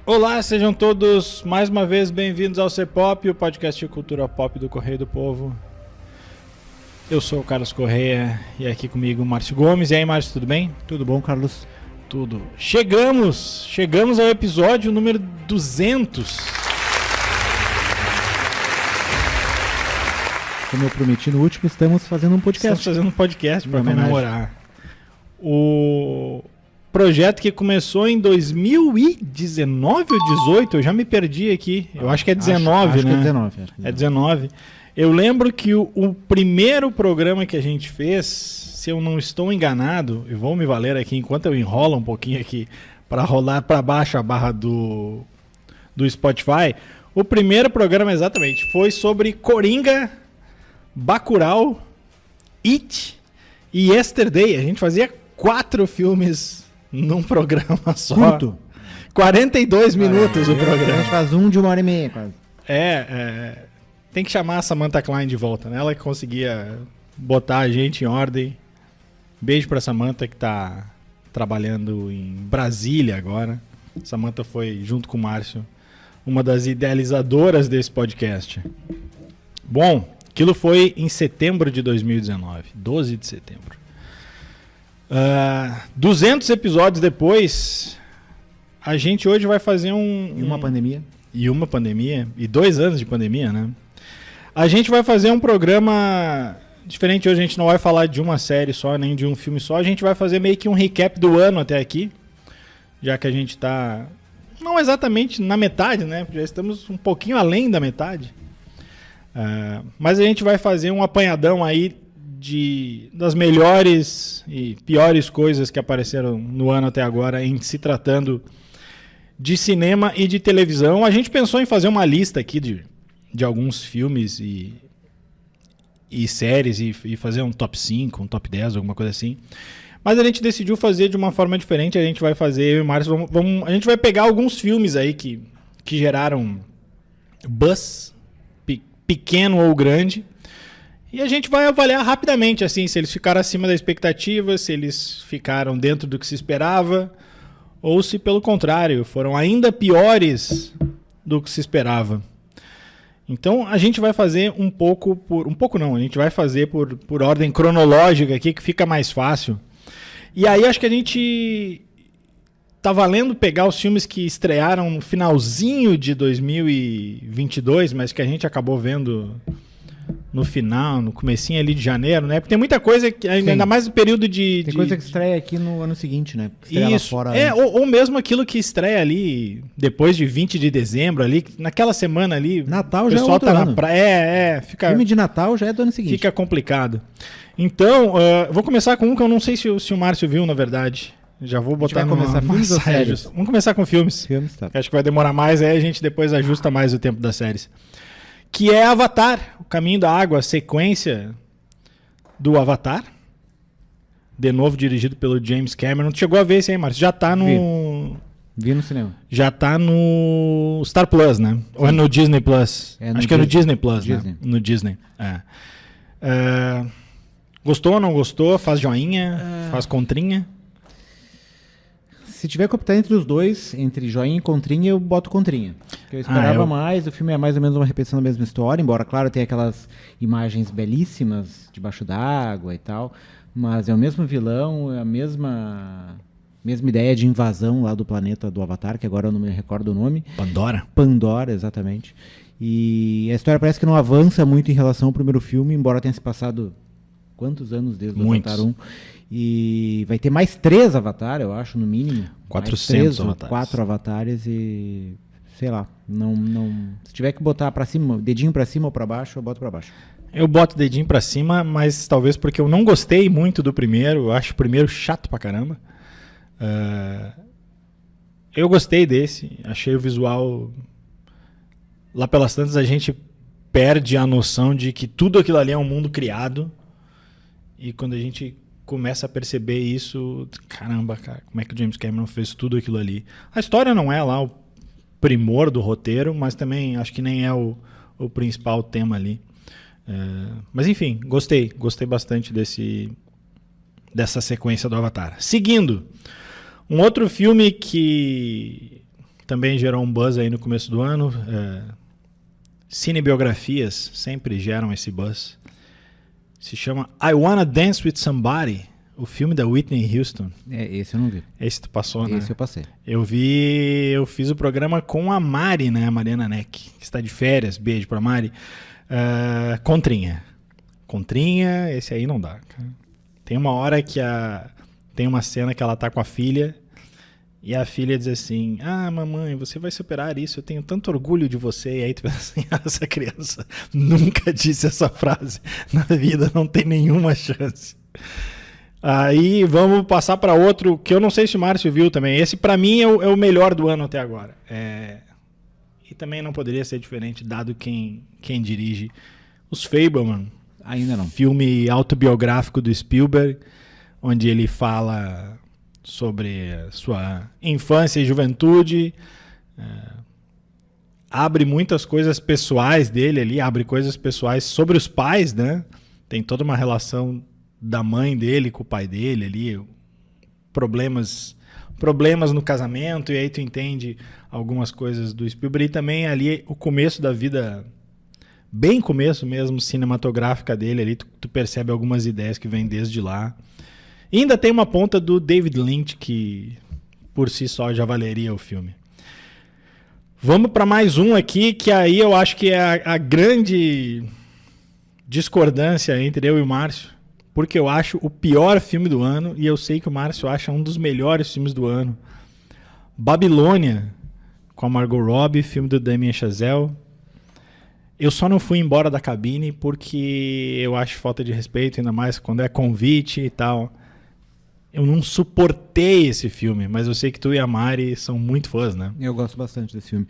Olá, sejam todos mais uma vez bem-vindos ao C-Pop, o podcast de cultura pop do Correio do Povo. Eu sou o Carlos Correia e aqui comigo o Márcio Gomes. E aí, Márcio, tudo bem? Tudo bom, Carlos? Tudo. Chegamos ao episódio número 200. Como eu prometi no último, estamos fazendo um podcast. Estamos fazendo um podcast para comemorar. O projeto que começou em 2019 ou 18, eu já me perdi aqui. Eu acho que é 19, acho né? Que é 19. É 19. Eu lembro que o primeiro programa que a gente fez, se eu não estou enganado, e vou me valer aqui enquanto eu enrolo um pouquinho aqui para rolar para baixo a barra do Spotify, o primeiro programa exatamente foi sobre Coringa, Bacurau, It e Yesterday. A gente fazia 4 filmes num programa só. Curto. 42 minutos o programa. A gente faz um de 1h30 quase. Tem que chamar a Samantha Klein de volta, né? Ela que conseguia botar a gente em ordem. Beijo pra Samantha, que tá trabalhando em Brasília agora. Samantha foi, junto com o Márcio, uma das idealizadoras desse podcast. Bom, aquilo foi em setembro de 2019, 12 de setembro. 200 episódios depois, a gente hoje vai fazer uma pandemia. E uma pandemia, e 2 anos de pandemia, né? A gente vai fazer um programa diferente. Hoje a gente não vai falar de uma série só, nem de um filme só. A gente vai fazer meio que um recap do ano até aqui, já que a gente tá não exatamente na metade, né? Já estamos um pouquinho além da metade. Mas a gente vai fazer um apanhadão aí das melhores e piores coisas que apareceram no ano até agora em se tratando de cinema e de televisão. A gente pensou em fazer uma lista aqui de alguns filmes e séries e fazer um top 5, um top 10, alguma coisa assim. Mas a gente decidiu fazer de uma forma diferente. A gente vai fazer, eu e o Márcio, a gente vai pegar alguns filmes aí que geraram buzz, pequeno ou grande, e a gente vai avaliar rapidamente, assim, se eles ficaram acima da expectativa, se eles ficaram dentro do que se esperava, ou se, pelo contrário, foram ainda piores do que se esperava. Então, a gente vai fazer a gente vai fazer por ordem cronológica aqui, que fica mais fácil. E aí, acho que a gente tá valendo pegar os filmes que estrearam no finalzinho de 2022, mas que a gente acabou vendo no final, no comecinho ali de janeiro, né? Porque tem muita coisa, que ainda mais no período de... Tem coisa que estreia aqui no ano seguinte, né? Estreia isso, lá fora, ou mesmo aquilo que estreia ali depois de 20 de dezembro, ali, naquela semana ali... Natal já é outro ano. Fica... Filme de Natal já é do ano seguinte. Fica complicado. Então, vou começar com um que eu não sei se o Márcio viu, na verdade. Já vou botar no... começar filmes ou séries? Vamos começar com filmes. Tá. Acho que vai demorar mais, aí a gente depois ajusta mais o tempo das séries. Que é Avatar, O Caminho da Água, a sequência do Avatar. De novo dirigido pelo James Cameron. Chegou a ver esse aí, Márcio? Já tá no... Vi no cinema. Já tá no Star Plus, né? Sim. Ou é no Disney Plus? Acho que é no Disney Plus, Disney. Né? No Disney. Gostou ou não gostou? Faz joinha? Faz contrinha? Se tiver que optar entre os dois, entre joinha e contrinha, eu boto contrinha. Porque eu esperava mais, o filme é mais ou menos uma repetição da mesma história, embora, claro, tenha aquelas imagens belíssimas debaixo d'água e tal, mas é o mesmo vilão, é a mesma ideia de invasão lá do planeta do Avatar, que agora eu não me recordo o nome. Pandora, exatamente. E a história parece que não avança muito em relação ao primeiro filme, embora tenha se passado quantos anos desde o Avatar 1. E vai ter mais 3 Avatar, eu acho, no mínimo. 400 avatares. 4 avatares e... sei lá, não, se tiver que botar pra cima, dedinho pra cima ou pra baixo, eu boto pra baixo. Eu boto dedinho pra cima, mas talvez porque eu não gostei muito do primeiro. Eu acho o primeiro chato pra caramba. Eu gostei desse, achei o visual... Lá pelas tantas a gente perde a noção de que tudo aquilo ali é um mundo criado. E quando a gente começa a perceber isso, caramba, cara, como é que o James Cameron fez tudo aquilo ali? A história não é lá o primor do roteiro, mas também acho que nem é o principal tema ali. Mas enfim, gostei bastante dessa sequência do Avatar. Seguindo, um outro filme que também gerou um buzz aí no começo do ano. Cinebiografias sempre geram esse buzz. Se chama I Wanna Dance With Somebody, o filme da Whitney Houston. Esse eu não vi. Esse tu passou, né? Esse eu passei. Eu fiz o programa com a Mari, né? A Mariana Neck, que está de férias. Beijo pra Mari. Contrinha, esse aí não dá, cara. Tem uma hora que tem uma cena que ela tá com a filha e a filha diz assim: mamãe, você vai superar isso, eu tenho tanto orgulho de você. E aí tu pensa assim: essa criança nunca disse essa frase na vida, não tem nenhuma chance. Aí vamos passar para outro que eu não sei se o Márcio viu também. Esse para mim é o melhor do ano até agora. E também não poderia ser diferente, dado quem dirige. Os Fabelman. Ainda não. Filme autobiográfico do Spielberg, onde ele fala sobre sua infância e juventude. Abre muitas coisas pessoais dele ali, abre coisas pessoais sobre os pais, né? Tem toda uma relação da mãe dele com o pai dele ali, problemas no casamento, e aí tu entende algumas coisas do Spielberg. E também ali o começo da vida, bem começo mesmo, cinematográfica dele ali, tu percebe algumas ideias que vêm desde lá. E ainda tem uma ponta do David Lynch que por si só já valeria o filme. Vamos para mais um aqui, que aí eu acho que é a grande discordância entre eu e o Márcio, porque eu acho o pior filme do ano e eu sei que o Márcio acha um dos melhores filmes do ano. Babilônia, com a Margot Robbie, filme do Damien Chazelle. Eu só não fui embora da cabine porque eu acho falta de respeito, ainda mais quando é convite e tal. Eu não suportei esse filme, mas eu sei que tu e a Mari são muito fãs, né? Eu gosto bastante desse filme.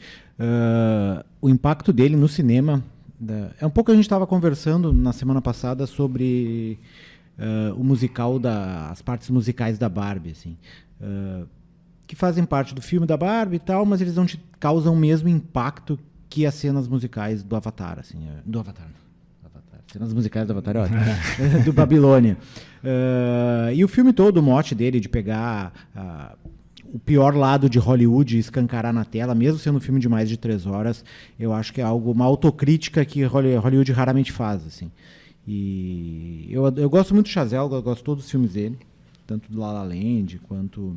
O impacto dele no cinema... É um pouco que a gente estava conversando na semana passada sobre o musical, as partes musicais da Barbie, assim, que fazem parte do filme da Barbie e tal, mas eles não te causam o mesmo impacto que as cenas musicais do Avatar, assim, do Avatar. Cenas musicais do Avatar, ótimo. Do Babilônia. E o filme todo, o mote dele de pegar o pior lado de Hollywood e escancarar na tela, mesmo sendo um filme de mais de 3 horas, eu acho que é uma autocrítica que Hollywood raramente faz, assim. E eu gosto muito do Chazelle, eu gosto de todos os filmes dele, tanto do La La Land quanto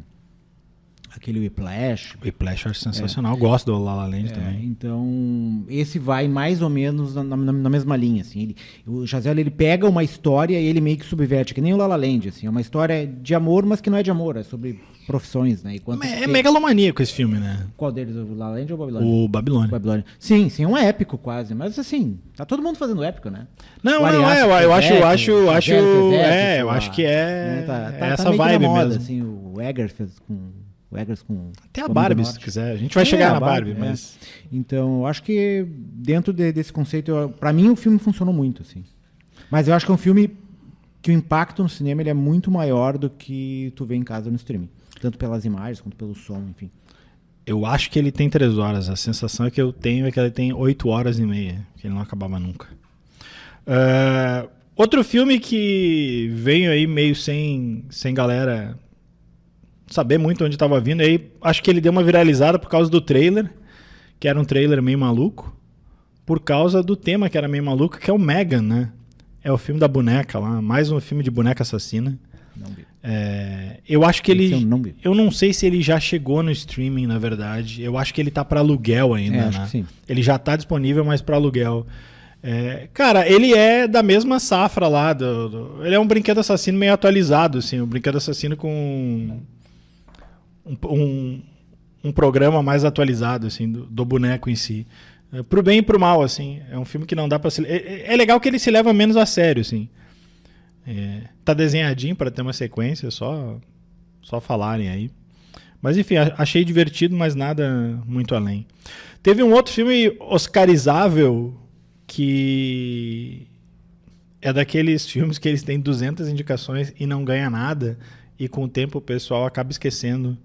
aquele Whiplash. Whiplash eu acho sensacional, eu gosto do La La Land também. Então, esse vai mais ou menos na mesma linha, assim. O Chazelle, ele pega uma história e ele meio que subverte, que nem o La La Land, assim. É uma história de amor, mas que não é de amor, é sobre profissões, né? É megalomaníaco esse filme, né? Qual deles? O La La Land ou o Babilônia? O Babilônia. Sim, é um épico quase, mas assim, tá todo mundo fazendo épico, né? Eu acho que é essa vibe moda, mesmo. Assim, o Eggers fez com até a Barbie, se quiser. A gente vai chegar na Barbie, mas... Então, eu acho que dentro desse conceito, pra mim o filme funcionou muito, assim. Mas eu acho que é um filme que o impacto no cinema ele é muito maior do que tu vê em casa no streaming. Tanto pelas imagens, quanto pelo som, enfim. Eu acho que ele tem 3 horas. A sensação que eu tenho é que ele tem 8 horas e meia. Que ele não acabava nunca. Outro filme que veio aí meio sem galera saber muito onde estava vindo. Aí acho que ele deu uma viralizada por causa do trailer, que era um trailer meio maluco. Por causa do tema que era meio maluco, que é o Megan, né? É o filme da boneca lá. Mais um filme de boneca assassina. Não vi. Eu acho que ele... Eu não sei se ele já chegou no streaming, na verdade. Eu acho que ele tá para aluguel ainda, acho né? que sim. Ele já tá disponível, mas para aluguel. Cara, ele é da mesma safra lá. Ele é um brinquedo assassino meio atualizado, assim. Um brinquedo assassino com um programa mais atualizado, assim, do boneco em si. Pro bem e pro mal, assim. É um filme que não dá pra se... É legal que ele se leva menos a sério, assim. Tá desenhadinho para ter uma sequência, só falarem aí. Mas enfim, achei divertido, mas nada muito além. Teve um outro filme oscarizável que é daqueles filmes que eles têm 200 indicações e não ganha nada, e com o tempo o pessoal acaba esquecendo.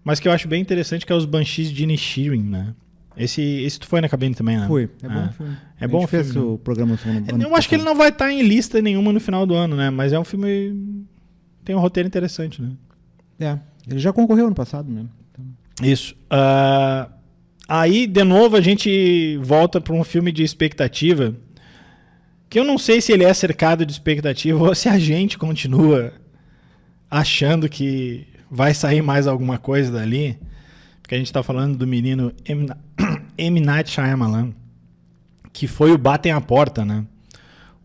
Mas que eu acho bem interessante, que é os Banshees de Inisherin, né? Esse tu foi na cabine também, né? Foi. É bom filme. É bom filme. Fez o programa eu acho que ele não vai estar em lista nenhuma no final do ano, né? Mas é um filme... Tem um roteiro interessante, né? Ele já concorreu ano passado, né? Então... Isso. aí, de novo, a gente volta para um filme de expectativa, que eu não sei se ele é cercado de expectativa ou se a gente continua achando que vai sair mais alguma coisa dali, porque a gente está falando do menino M. Night Shyamalan, que foi o Batem a Porta, né?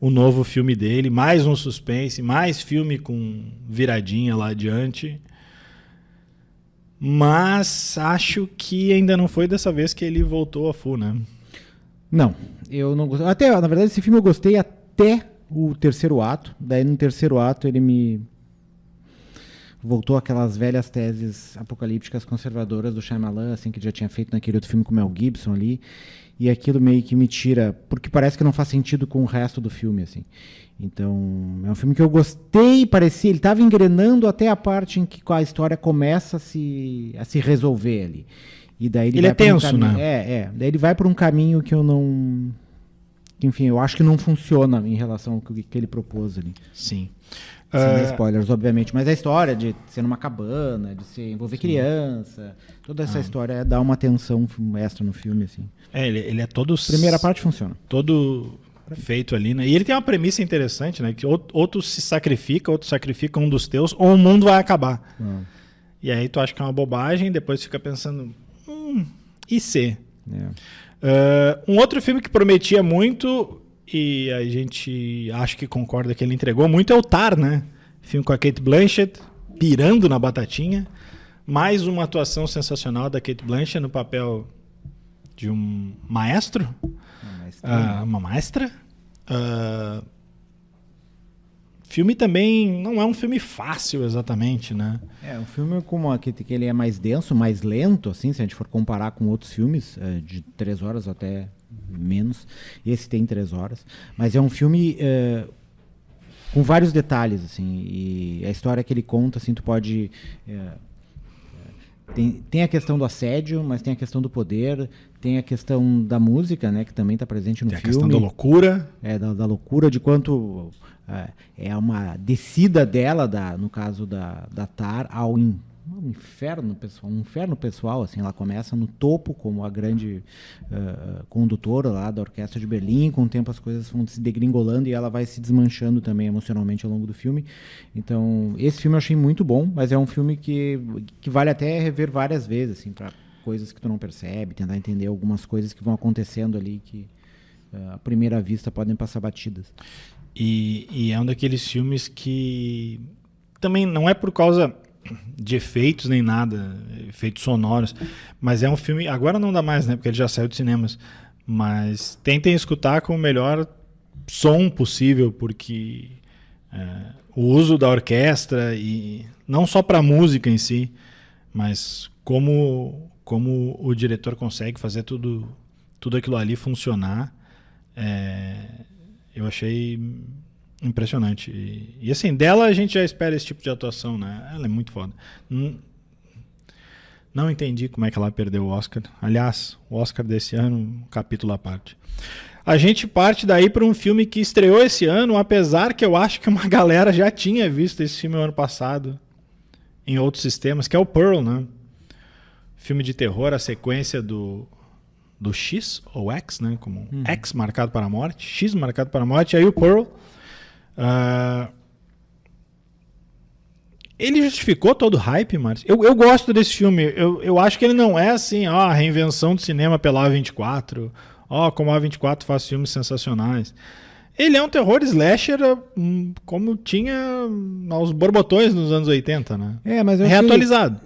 O novo filme dele, mais um suspense, mais filme com viradinha lá adiante. Mas acho que ainda não foi dessa vez que ele voltou a full, né? Não, eu não gostei. Até, na verdade, esse filme eu gostei até o terceiro ato. Daí no terceiro ato ele me voltou aquelas velhas teses apocalípticas conservadoras do Shyamalan, assim, que já tinha feito naquele outro filme com o Mel Gibson ali. E aquilo meio que me tira, porque parece que não faz sentido com o resto do filme, assim. Então, é um filme que eu gostei, parecia, ele estava engrenando até a parte em que a história começa a se resolver ali. E daí ele vai é tenso, né? Daí ele vai por um caminho que eu não... Enfim, eu acho que não funciona em relação ao que ele propôs ali. Sim. Sem spoilers, obviamente. Mas a história de ser numa cabana, de se envolver criança, toda essa história dá uma tensão extra no filme, assim. Ele é todo... Primeira parte funciona. Todo feito ali, né? E ele tem uma premissa interessante, né? Que ou tu se sacrifica, ou tu sacrifica um dos teus, ou o mundo vai acabar. E aí tu acha que é uma bobagem, depois fica pensando... e se? Um outro filme que prometia muito... E a gente acha que concorda que ele entregou muito é o Tar, né? Filme com a Cate Blanchett, pirando na batatinha. Mais uma atuação sensacional da Cate Blanchett no papel de um maestro. Uma maestra. Filme também não é um filme fácil exatamente, né? É um filme como que ele é mais denso, mais lento, assim, se a gente for comparar com outros filmes de 3 horas até menos. Esse tem 3 horas. Mas é um filme com vários detalhes, assim. E a história que ele conta, assim, tu pode... Tem a questão do assédio, mas tem a questão do poder, tem a questão da música, né, que também está presente no filme. Tem a questão da loucura. Da loucura, de quanto é uma descida dela, no caso da Tar, ao inferno pessoal, assim. Ela começa no topo como a grande condutora lá da Orquestra de Berlim. Com o tempo as coisas vão se degringolando e ela vai se desmanchando também emocionalmente ao longo do filme. Então, esse filme eu achei muito bom, mas é um filme que vale até rever várias vezes, assim, para coisas que tu não percebe, tentar entender algumas coisas que vão acontecendo ali que à primeira vista podem passar batidas. E é um daqueles filmes que também não é por causa de efeitos nem nada, efeitos sonoros, mas é um filme, agora não dá mais, né, porque ele já saiu de cinemas, mas tentem escutar com o melhor som possível, porque o uso da orquestra, e não só para a música em si, mas como o diretor consegue fazer tudo aquilo ali funcionar, eu achei impressionante. E assim, dela a gente já espera esse tipo de atuação, né? Ela é muito foda. Não entendi como é que ela perdeu o Oscar. Aliás, o Oscar desse ano, um capítulo à parte. A gente parte daí para um filme que estreou esse ano, apesar que eu acho que uma galera já tinha visto esse filme no ano passado em outros sistemas, que é o Pearl, né? Filme de terror, a sequência do X, ou X, né? Como X marcado para a morte, X marcado para a morte, e aí o Pearl. Ele justificou todo o hype, Márcio. Eu gosto desse filme. Eu acho que ele não é assim, a reinvenção do cinema pela A24. Como a A24 faz filmes sensacionais. Ele é um terror slasher como tinha aos borbotões nos anos 80, né? Mas reatualizado.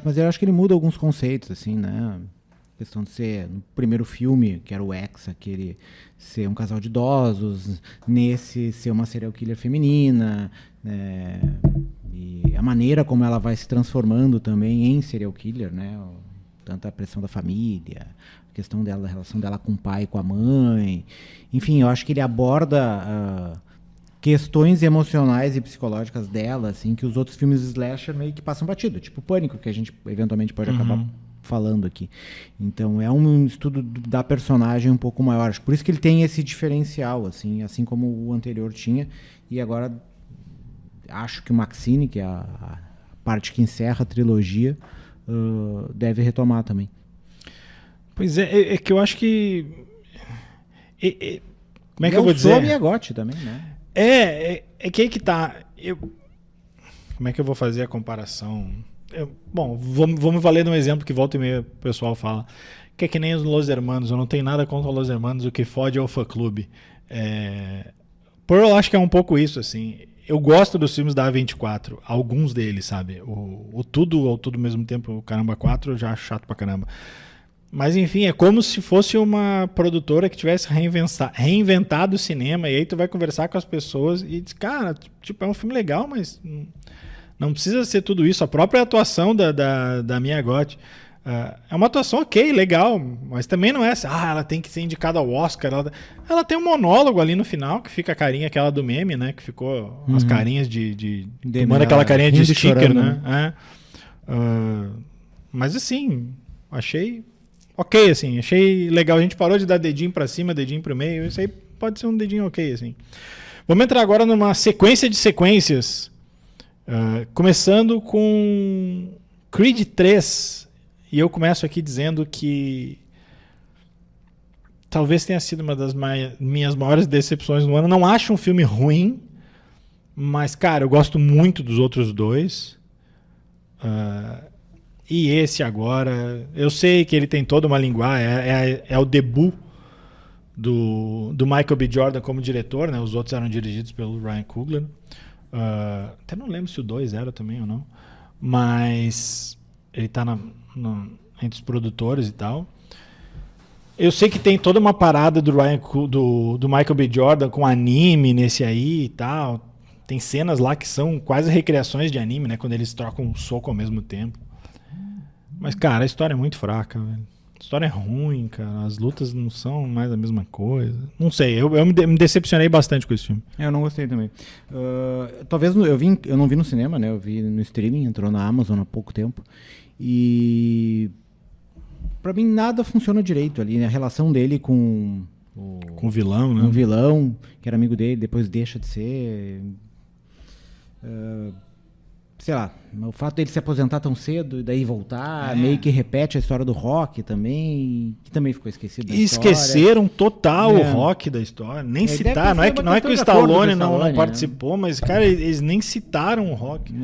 Mas eu acho que ele muda alguns conceitos, assim, né? A questão de ser, no primeiro filme, que era o X, aquele ser um casal de idosos, nesse ser uma serial killer feminina, e a maneira como ela vai se transformando também em serial killer, né? Tanto a pressão da família, a questão dela, a relação dela com o pai e com a mãe. Enfim, eu acho que ele aborda questões emocionais e psicológicas dela, assim, que os outros filmes slasher meio que passam batido, tipo Pânico, que a gente eventualmente pode acabar falando aqui. Então é um estudo da personagem um pouco maior. Por isso que ele tem esse diferencial, assim como o anterior tinha. E agora acho que o Maxine, que é a parte que encerra a trilogia, deve retomar também. Pois é que eu acho que... como é que eu vou dizer? Eu sou Miyagotti também, né? É que aí que tá. Como é que eu vou fazer a comparação? Bom, vou me valer de um exemplo que volta e meia o pessoal fala. Que é que nem os Los Hermanos. Eu não tenho nada contra os Los Hermanos. O que fode é o fã-clube. Eu acho que é um pouco isso, assim. Eu gosto dos filmes da A24. Alguns deles, sabe? O Tudo ao Tudo ao mesmo tempo, o Caramba 4, eu já acho chato pra caramba. Mas enfim, é como se fosse uma produtora que tivesse reinventado o cinema, e aí tu vai conversar com as pessoas e diz, cara, tipo, é um filme legal, mas não precisa ser tudo isso. A própria atuação da Miyagotti é uma atuação ok, legal, mas também não é assim, ela tem que ser indicada ao Oscar. Ela tem um monólogo ali no final, que fica a carinha aquela do meme, né, que ficou umas carinhas manda aquela carinha de sticker, chorando, né? Mas assim, achei... ok, assim, achei legal. A gente parou de dar dedinho pra cima, dedinho pro meio. Isso aí pode ser um dedinho ok, assim. Vamos entrar agora numa sequência de sequências. Começando com Creed 3. E eu começo aqui dizendo que talvez tenha sido uma das minhas maiores decepções no ano. Não acho um filme ruim, mas, cara, eu gosto muito dos outros dois. E esse agora, eu sei que ele tem toda uma linguagem, é o debut do Michael B. Jordan como diretor, né? Os outros eram dirigidos pelo Ryan Coogler. Até não lembro se o 2 era também ou não, mas ele está entre os produtores e tal. Eu sei que tem toda uma parada do Michael B. Jordan com anime nesse aí e tal. Tem cenas lá que são quase recriações de anime, né? Quando eles trocam um soco ao mesmo tempo. Mas, cara, a história é muito fraca, velho. A história é ruim, cara. As lutas não são mais a mesma coisa. Não sei, eu me decepcionei bastante com esse filme. Eu não gostei também. Talvez eu não vi no cinema, né? Eu vi no streaming, entrou na Amazon há pouco tempo. E pra mim nada funciona direito ali, né? A relação dele com o vilão, né? Um vilão, que era amigo dele, depois deixa de ser... sei lá, o fato dele se aposentar tão cedo e daí voltar, meio que repete a história do Rock também, que também ficou esquecido da história. Esqueceram total o Rock da história, nem citar, não é que o Stallone não participou, mas, cara, eles nem citaram o Rock.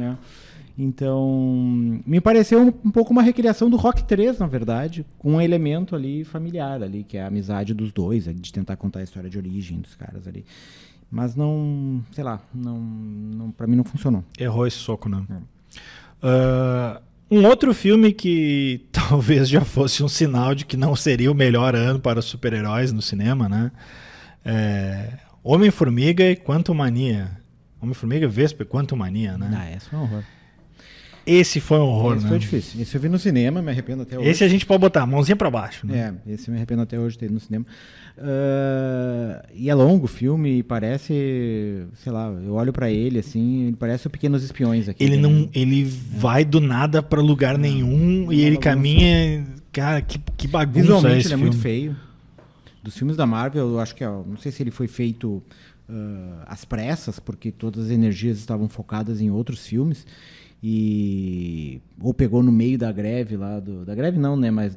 Então, me pareceu um pouco uma recriação do Rock 3, na verdade, com um elemento ali familiar, ali, que é a amizade dos dois, de tentar contar a história de origem dos caras ali. Mas não, sei lá, não, pra mim não funcionou. Errou esse soco, não. Um outro filme que talvez já fosse um sinal de que não seria o melhor ano para os super-heróis no cinema, né? Homem-Formiga e Quantumania. Homem-Formiga, Vespa e Quantumania, né? Esse foi um horror. Esse foi um horror, Esse foi difícil. Esse eu vi no cinema, me arrependo até hoje. Esse a gente pode botar, mãozinha pra baixo. Né? Esse eu me arrependo até hoje de ter ido no cinema. E é longo o filme, parece, sei lá, eu olho pra ele assim, ele parece o Pequenos Espiões aqui. Ele vai do nada pra lugar nenhum e ele caminha, cara, que bagunça. Visualmente esse ele é filme. muito feio. Dos filmes da Marvel, eu acho que, não sei se ele foi feito às pressas, porque todas as energias estavam focadas em outros filmes. Ou pegou no meio da greve lá, da greve não, né, mas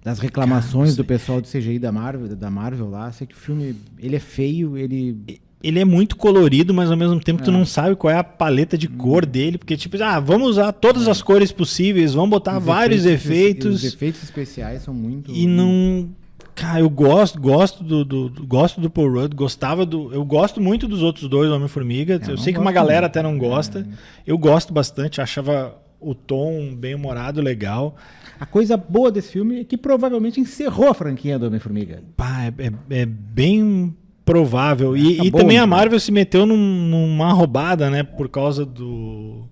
das reclamações do pessoal do CGI da Marvel lá. Sei que o filme, ele é feio, ele é muito colorido, mas ao mesmo tempo tu não sabe qual é a paleta de cor dele, porque tipo, vamos usar todas as cores possíveis, vamos botar vários efeitos. Os efeitos especiais são muito... E não... Cara, eu gosto do Paul Rudd, eu gosto muito dos outros dois, Homem-Formiga. Eu sei que uma galera até não gosta. Eu gosto bastante, achava o tom bem humorado, legal. A coisa boa desse filme é que provavelmente encerrou a franquia do Homem-Formiga. É bem provável. E também a Marvel se meteu numa roubada, né? Por causa do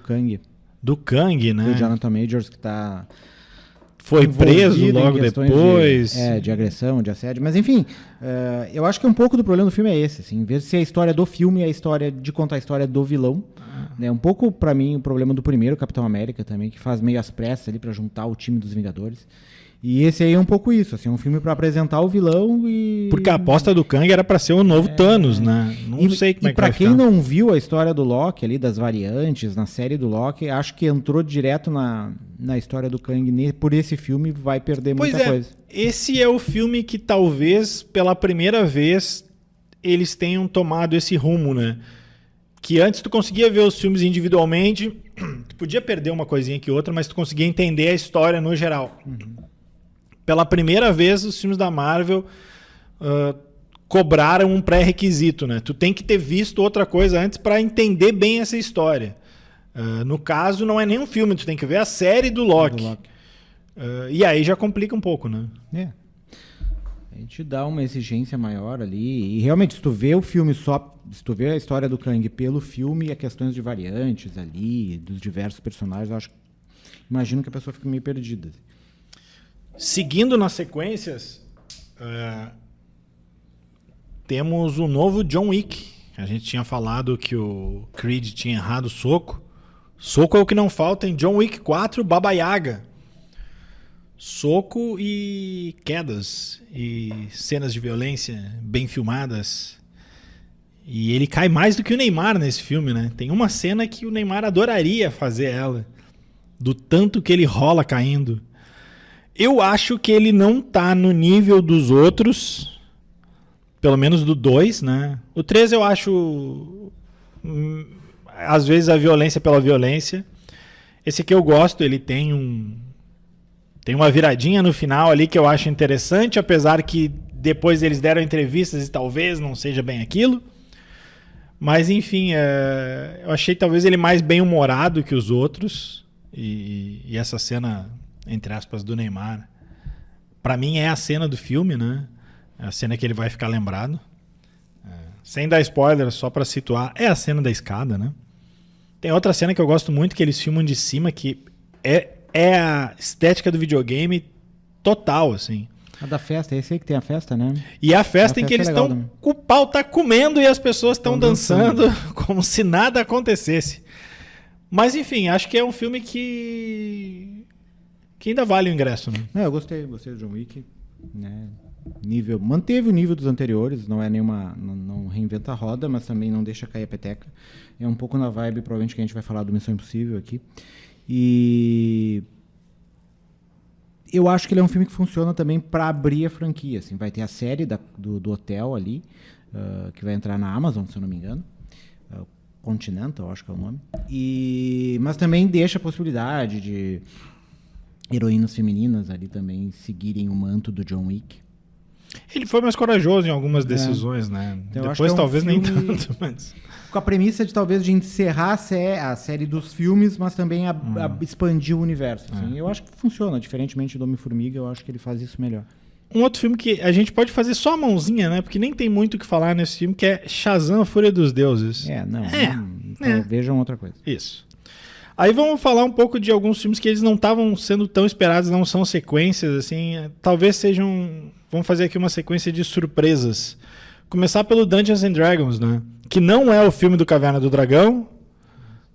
Kang. Do Kang, né? Do Jonathan Majors, que tá... Foi preso logo depois. De agressão, de assédio. Mas, enfim, eu acho que um pouco do problema do filme é esse. Assim, em vez de ser a história do filme, é a história de contar a história do vilão. Um pouco, pra mim, o problema do primeiro Capitão América também, que faz meio às pressas ali pra juntar o time dos Vingadores. E esse aí é um pouco isso, assim, um filme pra apresentar o vilão e... Porque a aposta do Kang era pra ser o novo Thanos, né? Não sei como é que pra vai quem ficar. não viu a história do Loki ali, das variantes, na série do Loki, acho que entrou direto na história do Kang por esse filme, vai perder muita coisa. Esse é o filme que talvez, pela primeira vez, eles tenham tomado esse rumo, né? Que antes tu conseguia ver os filmes individualmente, tu podia perder uma coisinha que outra, mas tu conseguia entender a história no geral. Pela primeira vez, os filmes da Marvel cobraram um pré-requisito, né? Tu tem que ter visto outra coisa antes para entender bem essa história. No caso, não é nem um filme, tu tem que ver a série do Loki. E aí já complica um pouco, né? A gente dá uma exigência maior ali. E realmente, se tu vê o filme se tu vê a história do Kang pelo filme e as questões de variantes ali, dos diversos personagens, imagino que a pessoa fica meio perdida. Seguindo nas sequências, temos o novo John Wick. A gente tinha falado que o Creed tinha errado o soco. Soco é o que não falta em John Wick 4, Baba Yaga. Soco e quedas e cenas de violência bem filmadas. E ele cai mais do que o Neymar nesse filme, né? Tem uma cena que o Neymar adoraria fazer ela, do tanto que ele rola caindo. Eu acho que ele não tá no nível dos outros, pelo menos do 2, né? O 3 eu acho, às vezes, a violência pela violência. Esse aqui eu gosto, ele tem uma viradinha no final ali que eu acho interessante, apesar que depois eles deram entrevistas e talvez não seja bem aquilo. Mas, enfim, eu achei talvez ele mais bem-humorado que os outros. E essa cena, entre aspas, do Neymar, pra mim é a cena do filme, né? É a cena que ele vai ficar lembrado. Sem dar spoiler, só pra situar, é a cena da escada, né? Tem outra cena que eu gosto muito, que eles filmam de cima, que é a estética do videogame total, assim. A da festa, esse aí que tem a festa, né? E a festa em que eles estão... O pau tá comendo e as pessoas estão dançando como se nada acontecesse. Mas, enfim, acho que é um filme que ainda vale o ingresso, né? Eu gostei do John Wick, né? Manteve o nível dos anteriores, não é nenhuma, não reinventa a roda, mas também não deixa cair a peteca. É um pouco na vibe, provavelmente, que a gente vai falar do Missão Impossível aqui. E eu acho que ele é um filme que funciona também para abrir a franquia. Assim. Vai ter a série do hotel ali, que vai entrar na Amazon, se eu não me engano. Continental, acho que é o nome. Mas também deixa a possibilidade de heroínas femininas ali também seguirem o manto do John Wick. Ele foi mais corajoso em algumas decisões, né? Então, depois talvez nem filme... tanto, mas... Com a premissa de talvez de encerrar a série dos filmes, mas também expandir o universo. Assim. Eu acho que funciona, diferentemente do Homem-Formiga, eu acho que ele faz isso melhor. Um outro filme que a gente pode fazer só a mãozinha, né? Porque nem tem muito o que falar nesse filme, que é Shazam, a Fúria dos Deuses. Vejam outra coisa. Isso. Aí vamos falar um pouco de alguns filmes que eles não estavam sendo tão esperados, não são sequências, assim. Talvez sejam... Vamos fazer aqui uma sequência de surpresas. Começar pelo Dungeons and Dragons, né? Que não é o filme do Caverna do Dragão,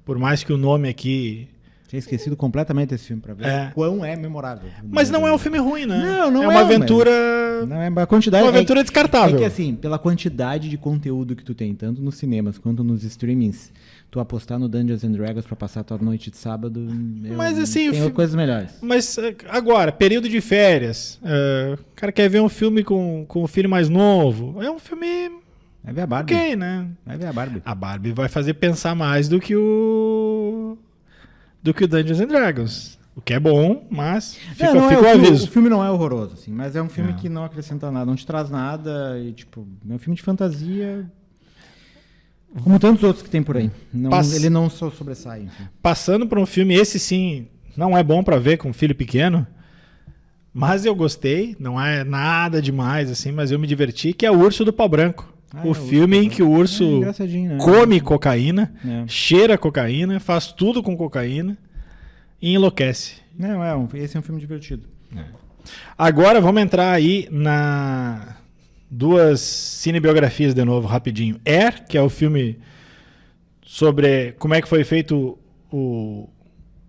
por mais que o nome aqui... Tinha esquecido completamente esse filme pra ver o quão é memorável. Mas não é um filme ruim, né? Não é uma aventura... Não é uma quantidade... Uma aventura descartável. É que assim, pela quantidade de conteúdo que tu tem, tanto nos cinemas quanto nos streamings, tu apostar no Dungeons and Dragons pra passar a tua noite de sábado... Mas assim... Tem coisas melhores. Mas agora, período de férias, o cara quer ver um filme com o filho mais novo, é um filme... Vai ver a Barbie. Ok, né? Vai ver a Barbie. A Barbie vai fazer pensar mais do que o Dungeons and Dragons. O que é bom, mas fica o aviso. O filme não é horroroso, assim, mas é um filme que não acrescenta nada, não te traz nada. E, tipo, é um filme de fantasia, como tantos outros que tem por aí. Ele não só sobressai. Enfim. Passando por um filme, esse sim, não é bom pra ver com um filho pequeno. Mas eu gostei, não é nada demais, assim, mas eu me diverti, que é O Urso do Pau Branco. O filme em que o urso come cocaína, cheira cocaína, faz tudo com cocaína e enlouquece. Esse é um filme divertido. Agora vamos entrar aí na duas cinebiografias de novo, rapidinho. Air, que é o filme sobre como é que foi feito o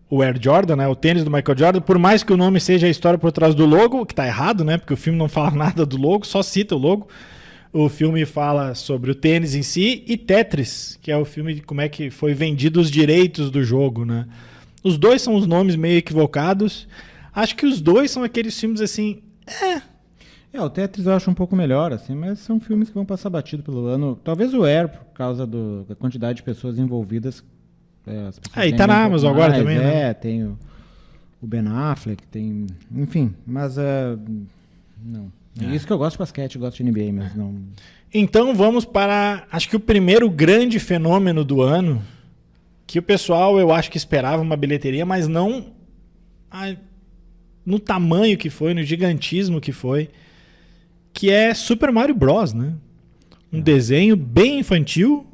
o Air Jordan, né? O tênis do Michael Jordan, por mais que o nome seja a história por trás do logo, que tá errado, né? Porque o filme não fala nada do logo, só cita o logo. O filme fala sobre o tênis em si e Tetris, que é o filme de como é que foi vendido os direitos do jogo, né? Os dois são os nomes meio equivocados. Acho que os dois são aqueles filmes assim... O Tetris eu acho um pouco melhor, assim, mas são filmes que vão passar batido pelo ano. Talvez o Air, por causa da quantidade de pessoas envolvidas. As pessoas E tá na Amazon agora também, né? Tem o Ben Affleck, tem... Enfim, mas... não. Isso que eu gosto de basquete, eu gosto de NBA, mas não... Então vamos para, acho que o primeiro grande fenômeno do ano, que o pessoal eu acho que esperava uma bilheteria, mas não no tamanho que foi, no gigantismo que foi, que é Super Mario Bros, né? Um desenho bem infantil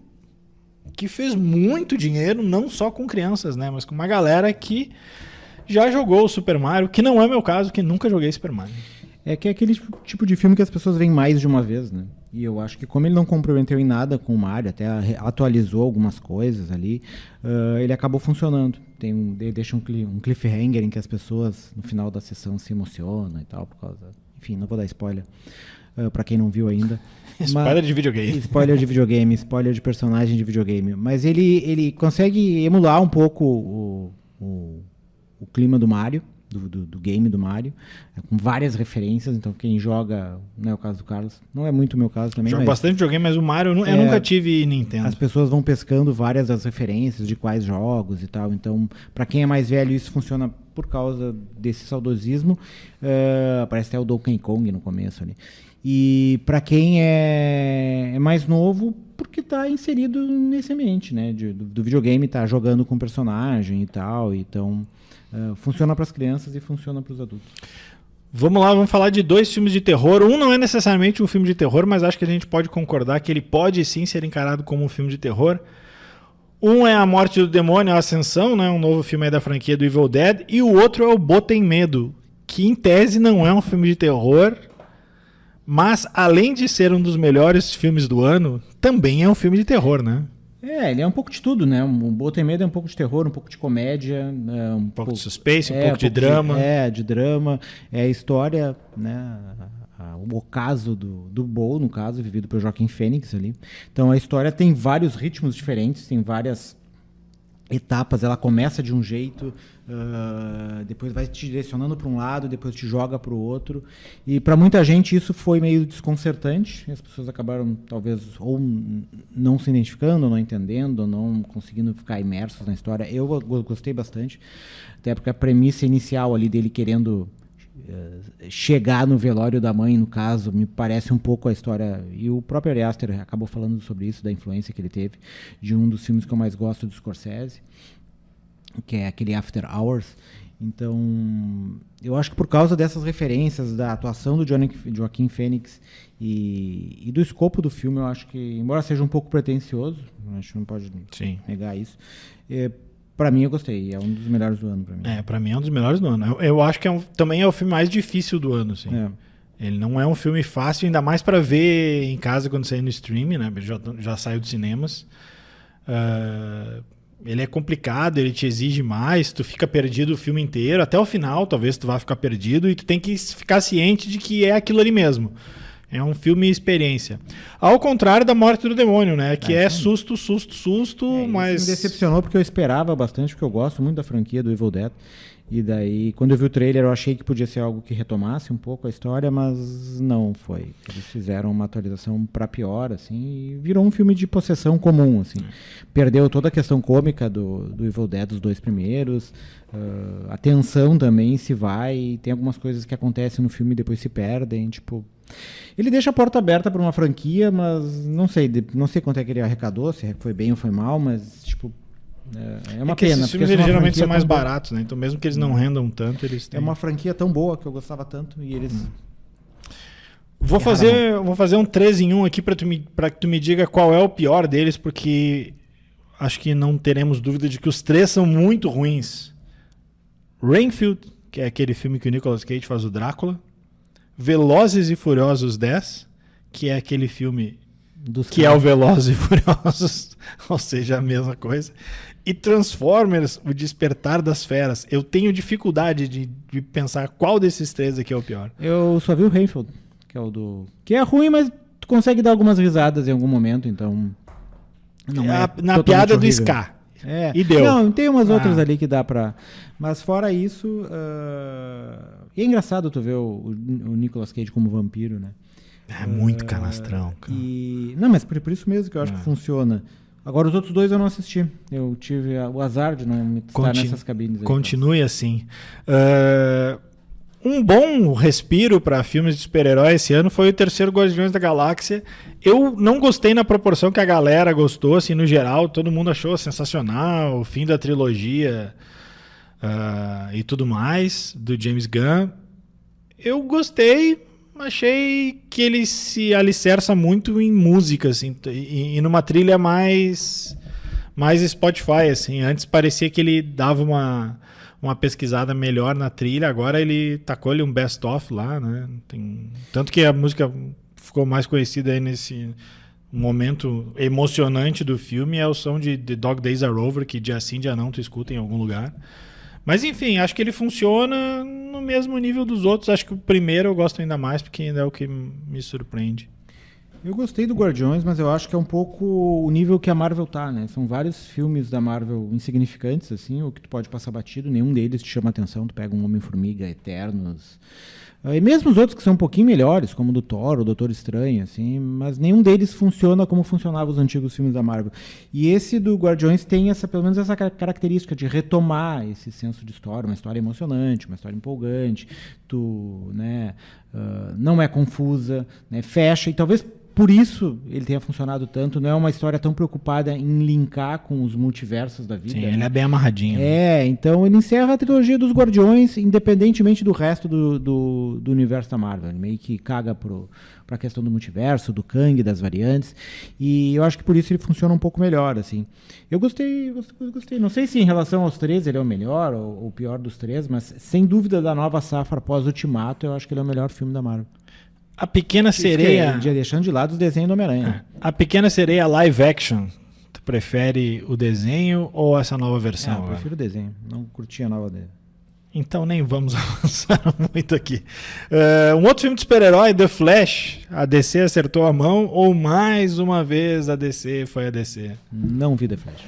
que fez muito dinheiro, não só com crianças, né? Mas com uma galera que já jogou o Super Mario, que não é meu caso, que nunca joguei Super Mario. É que é aquele tipo de filme que as pessoas veem mais de uma vez, né? E eu acho que como ele não comprometeu em nada com o Mario, até atualizou algumas coisas ali, ele acabou funcionando. Ele deixa um cliffhanger em que as pessoas, no final da sessão, se emocionam e tal, por causa... Enfim, não vou dar spoiler pra quem não viu ainda. Spoiler de videogame. Spoiler de videogame, spoiler de personagem de videogame. Mas ele consegue emular um pouco o clima do Mario, do game do Mario, com várias referências. Então quem joga, não é o caso do Carlos, não é muito o meu caso também. Jogo bastante videogame, mas o Mario eu nunca tive Nintendo. As pessoas vão pescando várias das referências de quais jogos e tal. Então, para quem é mais velho, isso funciona por causa desse saudosismo. Aparece até o Donkey Kong no começo ali. E para quem é mais novo, porque está inserido nesse ambiente, né? Do videogame, tá jogando com personagem e tal. Então, funciona para as crianças e funciona para os adultos. Vamos lá, vamos falar de 2 filmes de terror. Um não é necessariamente um filme de terror, mas acho que a gente pode concordar que ele pode sim ser encarado como um filme de terror. Um é A Morte do Demônio, A Ascensão, né? Um novo filme aí da franquia do Evil Dead. E o outro é O Botem Medo, que em tese não é um filme de terror, mas além de ser um dos melhores filmes do ano, também é um filme de terror, né? Ele é um pouco de tudo, né? O Botem Medo é um pouco de terror, um pouco de comédia, um pouco de suspense, um pouco de drama. De drama. É a história, né? O ocaso do Bo, no caso, vivido pelo Joaquin Phoenix ali. Então a história tem vários ritmos diferentes, tem várias etapas. Ela começa de um jeito, depois vai te direcionando para um lado, depois te joga para o outro. E para muita gente isso foi meio desconcertante. As pessoas acabaram talvez ou não se identificando, ou não entendendo, ou não conseguindo ficar imersos na história. Eu gostei bastante, até porque a premissa inicial ali dele querendo chegar no velório da mãe, no caso, me parece um pouco a história, e o próprio Ari Aster acabou falando sobre isso, da influência que ele teve de um dos filmes que eu mais gosto do Scorsese, que é aquele After Hours. Então, eu acho que por causa dessas referências, da atuação do Joaquin Phoenix e do escopo do filme, eu acho que, embora seja um pouco pretencioso, acho que não pode negar isso, pra mim eu gostei, é um dos melhores do ano pra mim. Pra mim é um dos melhores do ano. Eu acho que também é o filme mais difícil do ano, assim. Ele não é um filme fácil, ainda mais pra ver em casa quando sair no streaming, né? Já saiu dos cinemas. Ele é complicado, ele te exige mais, tu fica perdido o filme inteiro, até o final talvez tu vá ficar perdido, e tu tem que ficar ciente de que é aquilo ali mesmo. É um filme experiência. Ao contrário da Morte do Demônio, né? Que é susto, mas... Isso me decepcionou porque eu esperava bastante, porque eu gosto muito da franquia do Evil Dead. E daí, quando eu vi o trailer, eu achei que podia ser algo que retomasse um pouco a história, mas não foi. Eles fizeram uma atualização para pior, assim, e virou um filme de possessão comum, assim. Perdeu toda a questão cômica do Evil Dead, dos 2 primeiros. A tensão também se vai. Tem algumas coisas que acontecem no filme e depois se perdem, tipo... Ele deixa a porta aberta para uma franquia, mas não sei quanto é que ele arrecadou, se foi bem ou foi mal, mas tipo, é uma pena. Esses filmes eles geralmente são mais baratos, né? Então mesmo que eles não rendam tanto, eles têm... É uma franquia tão boa que eu gostava tanto e eles... Vou fazer um 3 em 1 aqui para que tu me diga qual é o pior deles, porque acho que não teremos dúvida de que os 3 são muito ruins. Renfield, que é aquele filme que o Nicolas Cage faz o Drácula. Velozes e Furiosos 10, que é aquele filme que é o Velozes e Furiosos, ou seja, a mesma coisa. E Transformers, o Despertar das Feras. Eu tenho dificuldade de pensar qual desses três aqui é o pior. Eu só vi o Renfield, que é o do... Que é ruim, mas tu consegue dar algumas risadas em algum momento, então... Não é na piada horrível. do Ska. É. E deu. Não, tem umas outras ali que dá pra... Mas fora isso... E é engraçado tu ver o Nicolas Cage como vampiro, né? É muito canastrão, cara. Não, mas por isso mesmo que eu acho que funciona. Agora, os outros dois eu não assisti. Eu tive o azar de não estar nessas cabines. Aí, continue assim. Um bom respiro para filmes de super-herói esse ano foi o terceiro Guardiões da Galáxia. Eu não gostei na proporção que a galera gostou, assim, no geral. Todo mundo achou sensacional, o fim da trilogia e tudo mais, do James Gunn. Eu gostei, achei que ele se alicerça muito em música, assim, e numa trilha mais Spotify, assim. Antes parecia que ele dava uma pesquisada melhor na trilha, agora ele tacou-lhe um best-of lá, né? Tanto que a música ficou mais conhecida aí nesse momento emocionante do filme, é o som de The Dog Days Are Over, que dia sim, dia não tu escuta em algum lugar. Mas enfim, acho que ele funciona no mesmo nível dos outros. Acho que o primeiro eu gosto ainda mais, porque ainda é o que me surpreende. Eu gostei do Guardiões, mas eu acho que é um pouco o nível que a Marvel tá, né? São vários filmes da Marvel insignificantes, assim, ou que tu pode passar batido, nenhum deles te chama atenção, tu pega um Homem-Formiga, Eternos, e mesmo os outros que são um pouquinho melhores, como o do Thor, o Doutor Estranho, assim, mas nenhum deles funciona como funcionavam os antigos filmes da Marvel. E esse do Guardiões tem pelo menos essa característica de retomar esse senso de história, uma história emocionante, uma história empolgante, não é confusa, né, fecha, e talvez por isso ele tenha funcionado tanto. Não é uma história tão preocupada em linkar com os multiversos da vida. Sim, ele é bem amarradinho. Então ele encerra a trilogia dos Guardiões, independentemente do resto do universo da Marvel. Ele meio que caga pra questão do multiverso, do Kang, das variantes. E eu acho que por isso ele funciona um pouco melhor, assim. Eu gostei. Não sei se em relação aos três ele é o melhor ou o pior dos três, mas sem dúvida da nova safra pós-Ultimato, eu acho que ele é o melhor filme da Marvel. A Pequena Sereia... Deixando de lado os desenhos do Homem-Aranha. A Pequena Sereia live action, tu prefere o desenho ou essa nova versão? Eu prefiro o desenho, não curti a nova dele. Então nem vamos avançar muito aqui. Um outro filme de super-herói, The Flash, a DC acertou a mão ou mais uma vez a DC foi a DC? Não vi The Flash.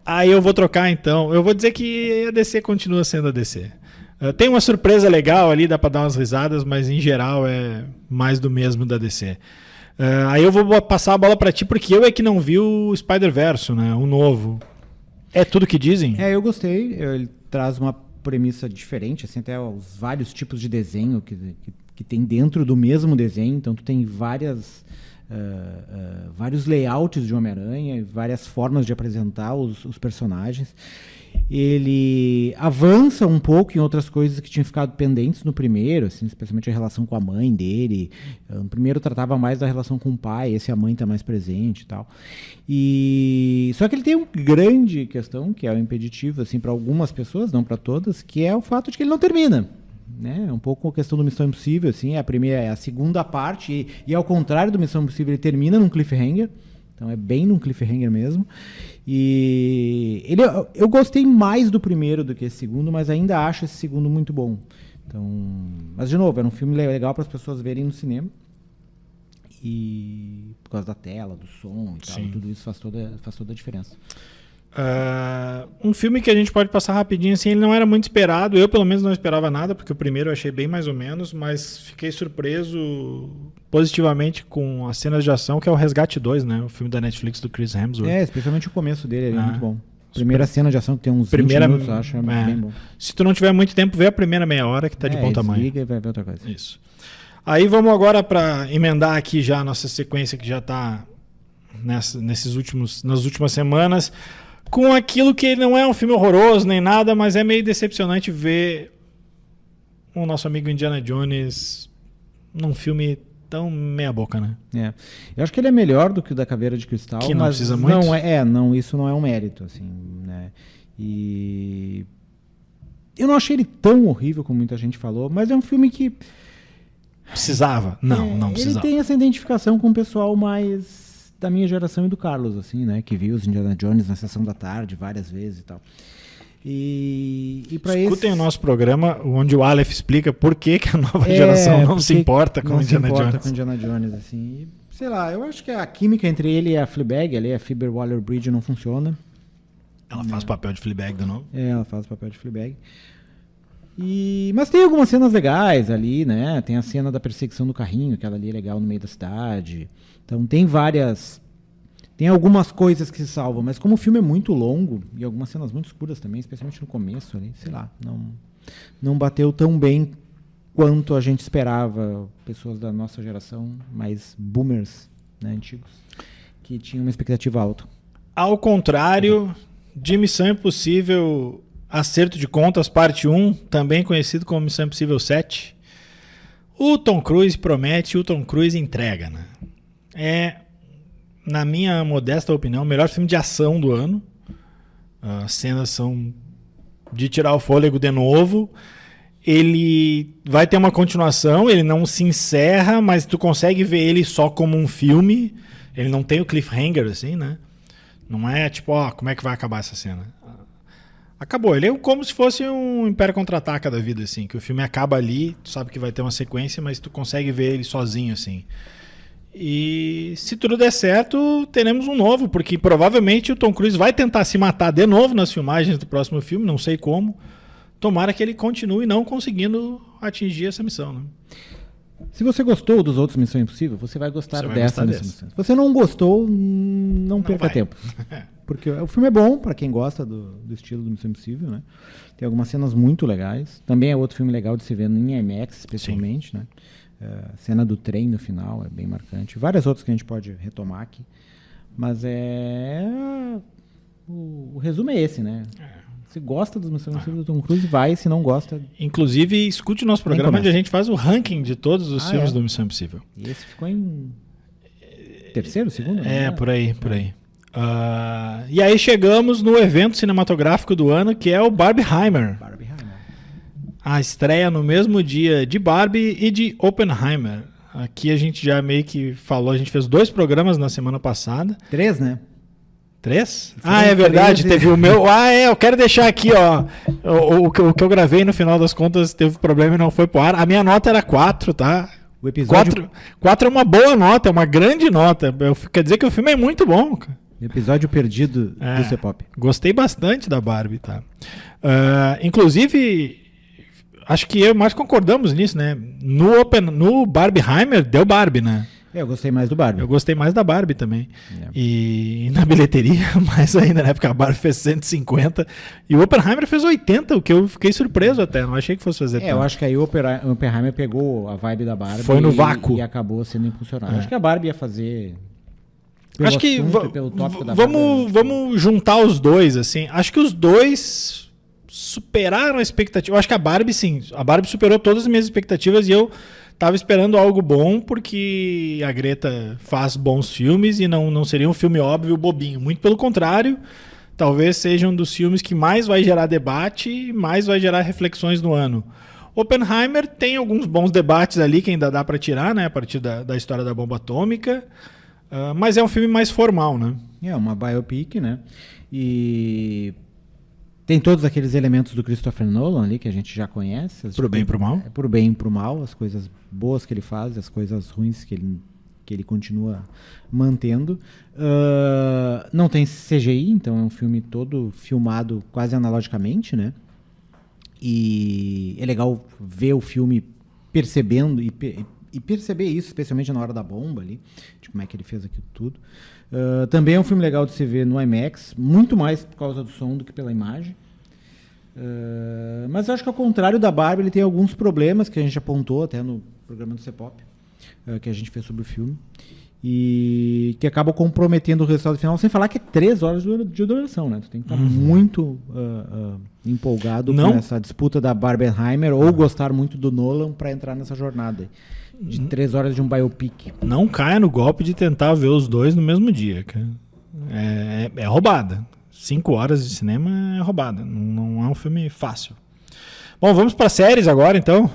Aí eu vou trocar então, eu vou dizer que a DC continua sendo a DC. Tem uma surpresa legal ali, dá pra dar umas risadas, mas em geral é mais do mesmo da DC. Aí eu vou passar a bola pra ti, porque eu é que não vi o Spider-Verse, né? O novo. É tudo que dizem? Eu gostei. Ele traz uma premissa diferente, assim, até os vários tipos de desenho que tem dentro do mesmo desenho. Então tu tem vários layouts de Homem-Aranha, várias formas de apresentar os personagens. Ele avança um pouco em outras coisas que tinham ficado pendentes no primeiro, assim, especialmente a relação com a mãe dele. No primeiro tratava mais da relação com o pai, esse a mãe está mais presente e tal. Só que ele tem uma grande questão, que é o impeditivo, assim, para algumas pessoas, não para todas, que é o fato de que ele não termina. Né? É um pouco a questão do Missão Impossível, assim, é a segunda parte, e ao contrário do Missão Impossível, ele termina num cliffhanger. Então é bem num cliffhanger mesmo. E eu gostei mais do primeiro do que esse segundo, mas ainda acho esse segundo muito bom. Então, mas de novo, era um filme legal para as pessoas verem no cinema. E por causa da tela, do som e tal, tudo isso faz toda a diferença. Um filme que a gente pode passar rapidinho, assim, ele não era muito esperado. Eu, pelo menos, não esperava nada, porque o primeiro eu achei bem mais ou menos, mas fiquei surpreso positivamente com as cenas de ação, que é o Resgate 2, né? O filme da Netflix do Chris Hemsworth. Especialmente o começo dele, ele é muito bom. Primeira cena de ação que tem uns 20 minutos, eu acho, bem bom. Se tu não tiver muito tempo, vê a primeira meia hora, que tá de bom tamanho. Desliga e vai ver outra coisa. Isso. Aí vamos agora para emendar aqui já a nossa sequência, que já tá nas últimas semanas, com aquilo que não é um filme horroroso nem nada, mas é meio decepcionante ver o nosso amigo Indiana Jones num filme tão meia boca, né? Eu acho que ele é melhor do que o da Caveira de Cristal, que não mas precisa muito. Isso não é um mérito, assim, né? E eu não achei ele tão horrível como muita gente falou, mas é um filme que Precisava? Não precisava. Ele tem essa identificação com o pessoal mais da minha geração e do Carlos, assim, né? Que viu os Indiana Jones na sessão da tarde várias vezes e tal. E para Escutem o nosso programa, onde o Aleph explica por que a nova geração não se importa com Indiana Jones. Não se importa com Indiana Jones, assim. E, sei lá, eu acho que a química entre ele e a Fleabag, ali, a Phoebe Waller-Bridge, não funciona. Ela faz papel de Fleabag de novo? Ela faz o papel de Fleabag. Mas tem algumas cenas legais ali, né? Tem a cena da perseguição do carrinho, aquela ali é legal no meio da cidade. Então tem várias... Tem algumas coisas que se salvam, mas como o filme é muito longo, e algumas cenas muito escuras também, especialmente no começo ali, sei lá, não bateu tão bem quanto a gente esperava, pessoas da nossa geração, mais boomers, né, antigos, que tinham uma expectativa alta. Ao contrário de Missão Impossível Acerto de Contas, parte 1, também conhecido como Missão Impossível 7, o Tom Cruise promete, o Tom Cruise entrega, né? Na minha modesta opinião, o melhor filme de ação do ano. As cenas são de tirar o fôlego de novo. Ele vai ter uma continuação, ele não se encerra, mas tu consegue ver ele só como um filme. Ele não tem o cliffhanger, assim, né? Não é tipo, como é que vai acabar essa cena? Acabou. Ele é como se fosse um Império Contra-Ataca da vida, assim, que o filme acaba ali, tu sabe que vai ter uma sequência, mas tu consegue ver ele sozinho, assim. E se tudo der certo, teremos um novo, porque provavelmente o Tom Cruise vai tentar se matar de novo nas filmagens do próximo filme, não sei como. Tomara que ele continue não conseguindo atingir essa missão, né? Se você gostou dos outros Missão Impossível, você vai gostar dessa missão. Se você não gostou, não perca tempo. Porque o filme é bom para quem gosta do estilo do Missão Impossível, né? Tem algumas cenas muito legais. Também é outro filme legal de se ver em IMAX, especialmente, né? A cena do trem no final é bem marcante. Várias outras que a gente pode retomar aqui. Mas o resumo é esse, né? Se gosta dos Missão Impossível do Tom Cruise, vai. Se não gosta... Inclusive, escute o nosso programa onde a gente faz o ranking de todos os filmes do Missão Impossível. E esse ficou em... terceiro, segundo? Por aí. E aí chegamos no evento cinematográfico do ano, que é o Barbieheimer. A estreia no mesmo dia de Barbie e de Oppenheimer. Aqui a gente já meio que falou, a gente fez 2 programas na semana passada. 3, né? 3? É verdade, teve o meu... eu quero deixar aqui, ó, o que eu gravei no final das contas teve problema e não foi pro ar. A minha nota era 4, tá? O episódio... 4 é uma boa nota, é uma grande nota. Quer dizer que o filme é muito bom, cara. Episódio perdido do C-Pop. Gostei bastante da Barbie, tá? Inclusive... Acho que eu mais concordamos nisso, né? No Barbieheimer deu Barbie, né? Eu gostei mais do Barbie. Eu gostei mais da Barbie também. E na bilheteria, mais ainda, né? Porque a Barbie fez 150 e o Oppenheimer fez 80, o que eu fiquei surpreso até. Não achei que fosse fazer tanto. Eu acho que aí o Oppenheimer pegou a vibe da Barbie. Foi no vácuo. E acabou sendo impulsionado. Acho que a Barbie ia fazer... Acho que vamos juntar os dois, assim. Acho que os dois... superaram a expectativa. Eu acho que a Barbie, sim. A Barbie superou todas as minhas expectativas e eu tava esperando algo bom porque a Greta faz bons filmes e não seria um filme óbvio, bobinho. Muito pelo contrário, talvez seja um dos filmes que mais vai gerar debate e mais vai gerar reflexões no ano. Oppenheimer tem alguns bons debates ali que ainda dá para tirar, né? A partir da história da bomba atômica. Mas é um filme mais formal, né? É uma biopic, né? E... tem todos aqueles elementos do Christopher Nolan ali que a gente já conhece. Pro bem e pro mal? Pro bem e pro mal, as coisas boas que ele faz, as coisas ruins que ele continua mantendo. Não tem CGI, então é um filme todo filmado quase analogicamente, né? E é legal ver o filme percebendo e perceber isso, especialmente na hora da bomba ali, de como é que ele fez aquilo tudo. Também é um filme legal de se ver no IMAX, muito mais por causa do som do que pela imagem. Mas eu acho que ao contrário da Barbie, ele tem alguns problemas que a gente apontou até no programa do C-Pop, que a gente fez sobre o filme, e que acabam comprometendo o resultado final, sem falar que é 3 horas de duração, né? Tu tem que estar muito empolgado com essa disputa da Barbenheimer ou gostar muito do Nolan para entrar nessa jornada de 3 horas de um biopic. Não caia no golpe de tentar ver os dois no mesmo dia, cara. É roubada. 5 horas de cinema é roubada. Não é um filme fácil. Bom, vamos para séries agora, então.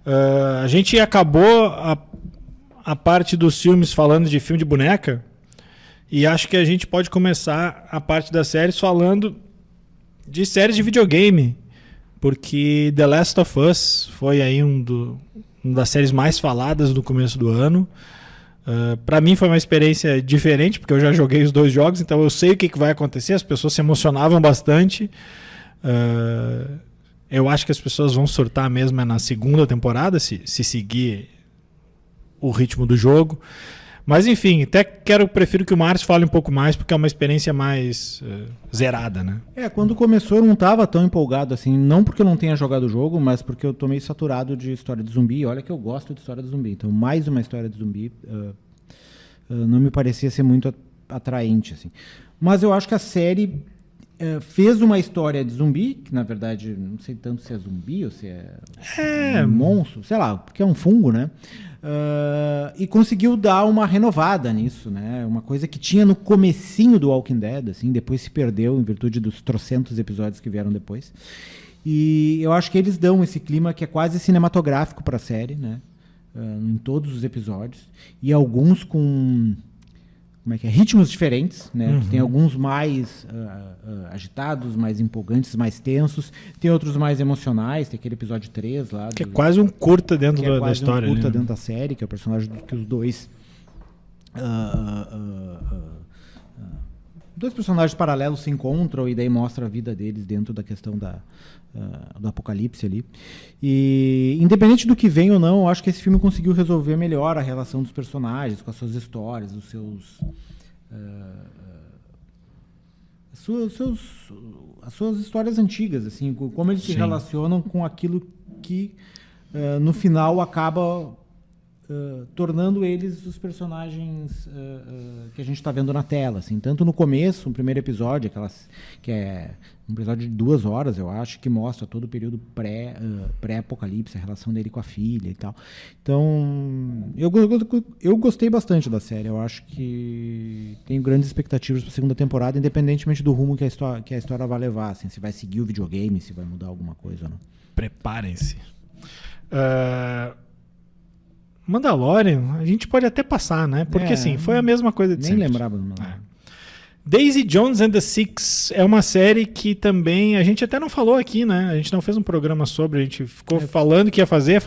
A gente acabou a parte dos filmes falando de filme de boneca e acho que a gente pode começar a parte das séries falando de séries de videogame, porque The Last of Us foi aí uma das séries mais faladas do começo do ano. Para mim foi uma experiência diferente, porque eu já joguei os 2 jogos, então eu sei o que vai acontecer, as pessoas se emocionavam bastante. Eu acho que as pessoas vão surtar mesmo na segunda temporada, se seguir o ritmo do jogo. Mas enfim, até prefiro que o Márcio fale um pouco mais, porque é uma experiência mais zerada, né? Quando começou eu não estava tão empolgado assim, não porque eu não tenha jogado o jogo, mas porque eu tô meio saturado de história de zumbi. Olha que eu gosto de história de zumbi, então mais uma história de zumbi não me parecia ser muito atraente, assim. Mas eu acho que a série fez uma história de zumbi, que na verdade não sei tanto se é zumbi ou se é um monstro, sei lá, porque é um fungo, né? E conseguiu dar uma renovada nisso, né? Uma coisa que tinha no comecinho do Walking Dead, assim, depois se perdeu em virtude dos trocentos episódios que vieram depois. E eu acho que eles dão esse clima que é quase cinematográfico para a série, né? Em todos os episódios. E alguns com ritmos diferentes, né? Uhum. Tem alguns mais agitados, mais empolgantes, mais tensos. Tem outros mais emocionais. Tem aquele episódio 3 lá. Que é quase um curta dentro da história. Um curta ali, dentro da série, que é o personagem que os dois... dois personagens paralelos se encontram e daí mostra a vida deles dentro da questão do apocalipse ali. E independente do que vem ou não, eu acho que esse filme conseguiu resolver melhor a relação dos personagens com as suas histórias, as suas histórias antigas, assim, como eles se relacionam com aquilo que no final acaba tornando eles os personagens que a gente está vendo na tela, assim, tanto no começo, no primeiro episódio, que é um episódio de 2 horas, eu acho, que mostra todo o período pré-apocalipse, a relação dele com a filha e tal. Então, eu gostei bastante da série, eu acho que tenho grandes expectativas para a segunda temporada, independentemente do rumo que a história vai levar, assim, se vai seguir o videogame, se vai mudar alguma coisa ou não. Preparem-se. Mandalorian, a gente pode até passar, né? Porque assim, foi a mesma coisa de sempre. Nem lembrava do Mandalorian. Daisy Jones and the Six é uma série que também a gente até não falou aqui, né? A gente não fez um programa sobre, a gente ficou falando que ia fazer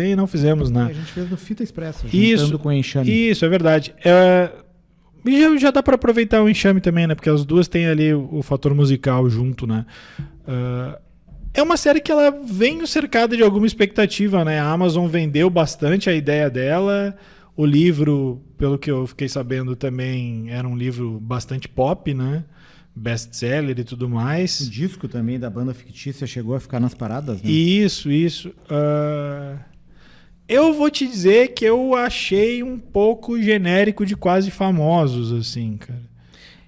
e não fizemos, né? A gente fez no Fita Expressa, juntando com o Enxame. Isso, é verdade. E já dá para aproveitar o Enxame também, né? Porque as duas têm ali o fator musical junto, né? É uma série que ela vem cercada de alguma expectativa, né? A Amazon vendeu bastante a ideia dela. O livro, pelo que eu fiquei sabendo, também era um livro bastante pop, né? Best-seller e tudo mais. O disco também da banda fictícia chegou a ficar nas paradas, né? Isso. Eu vou te dizer que eu achei um pouco genérico de Quase Famosos, assim, cara.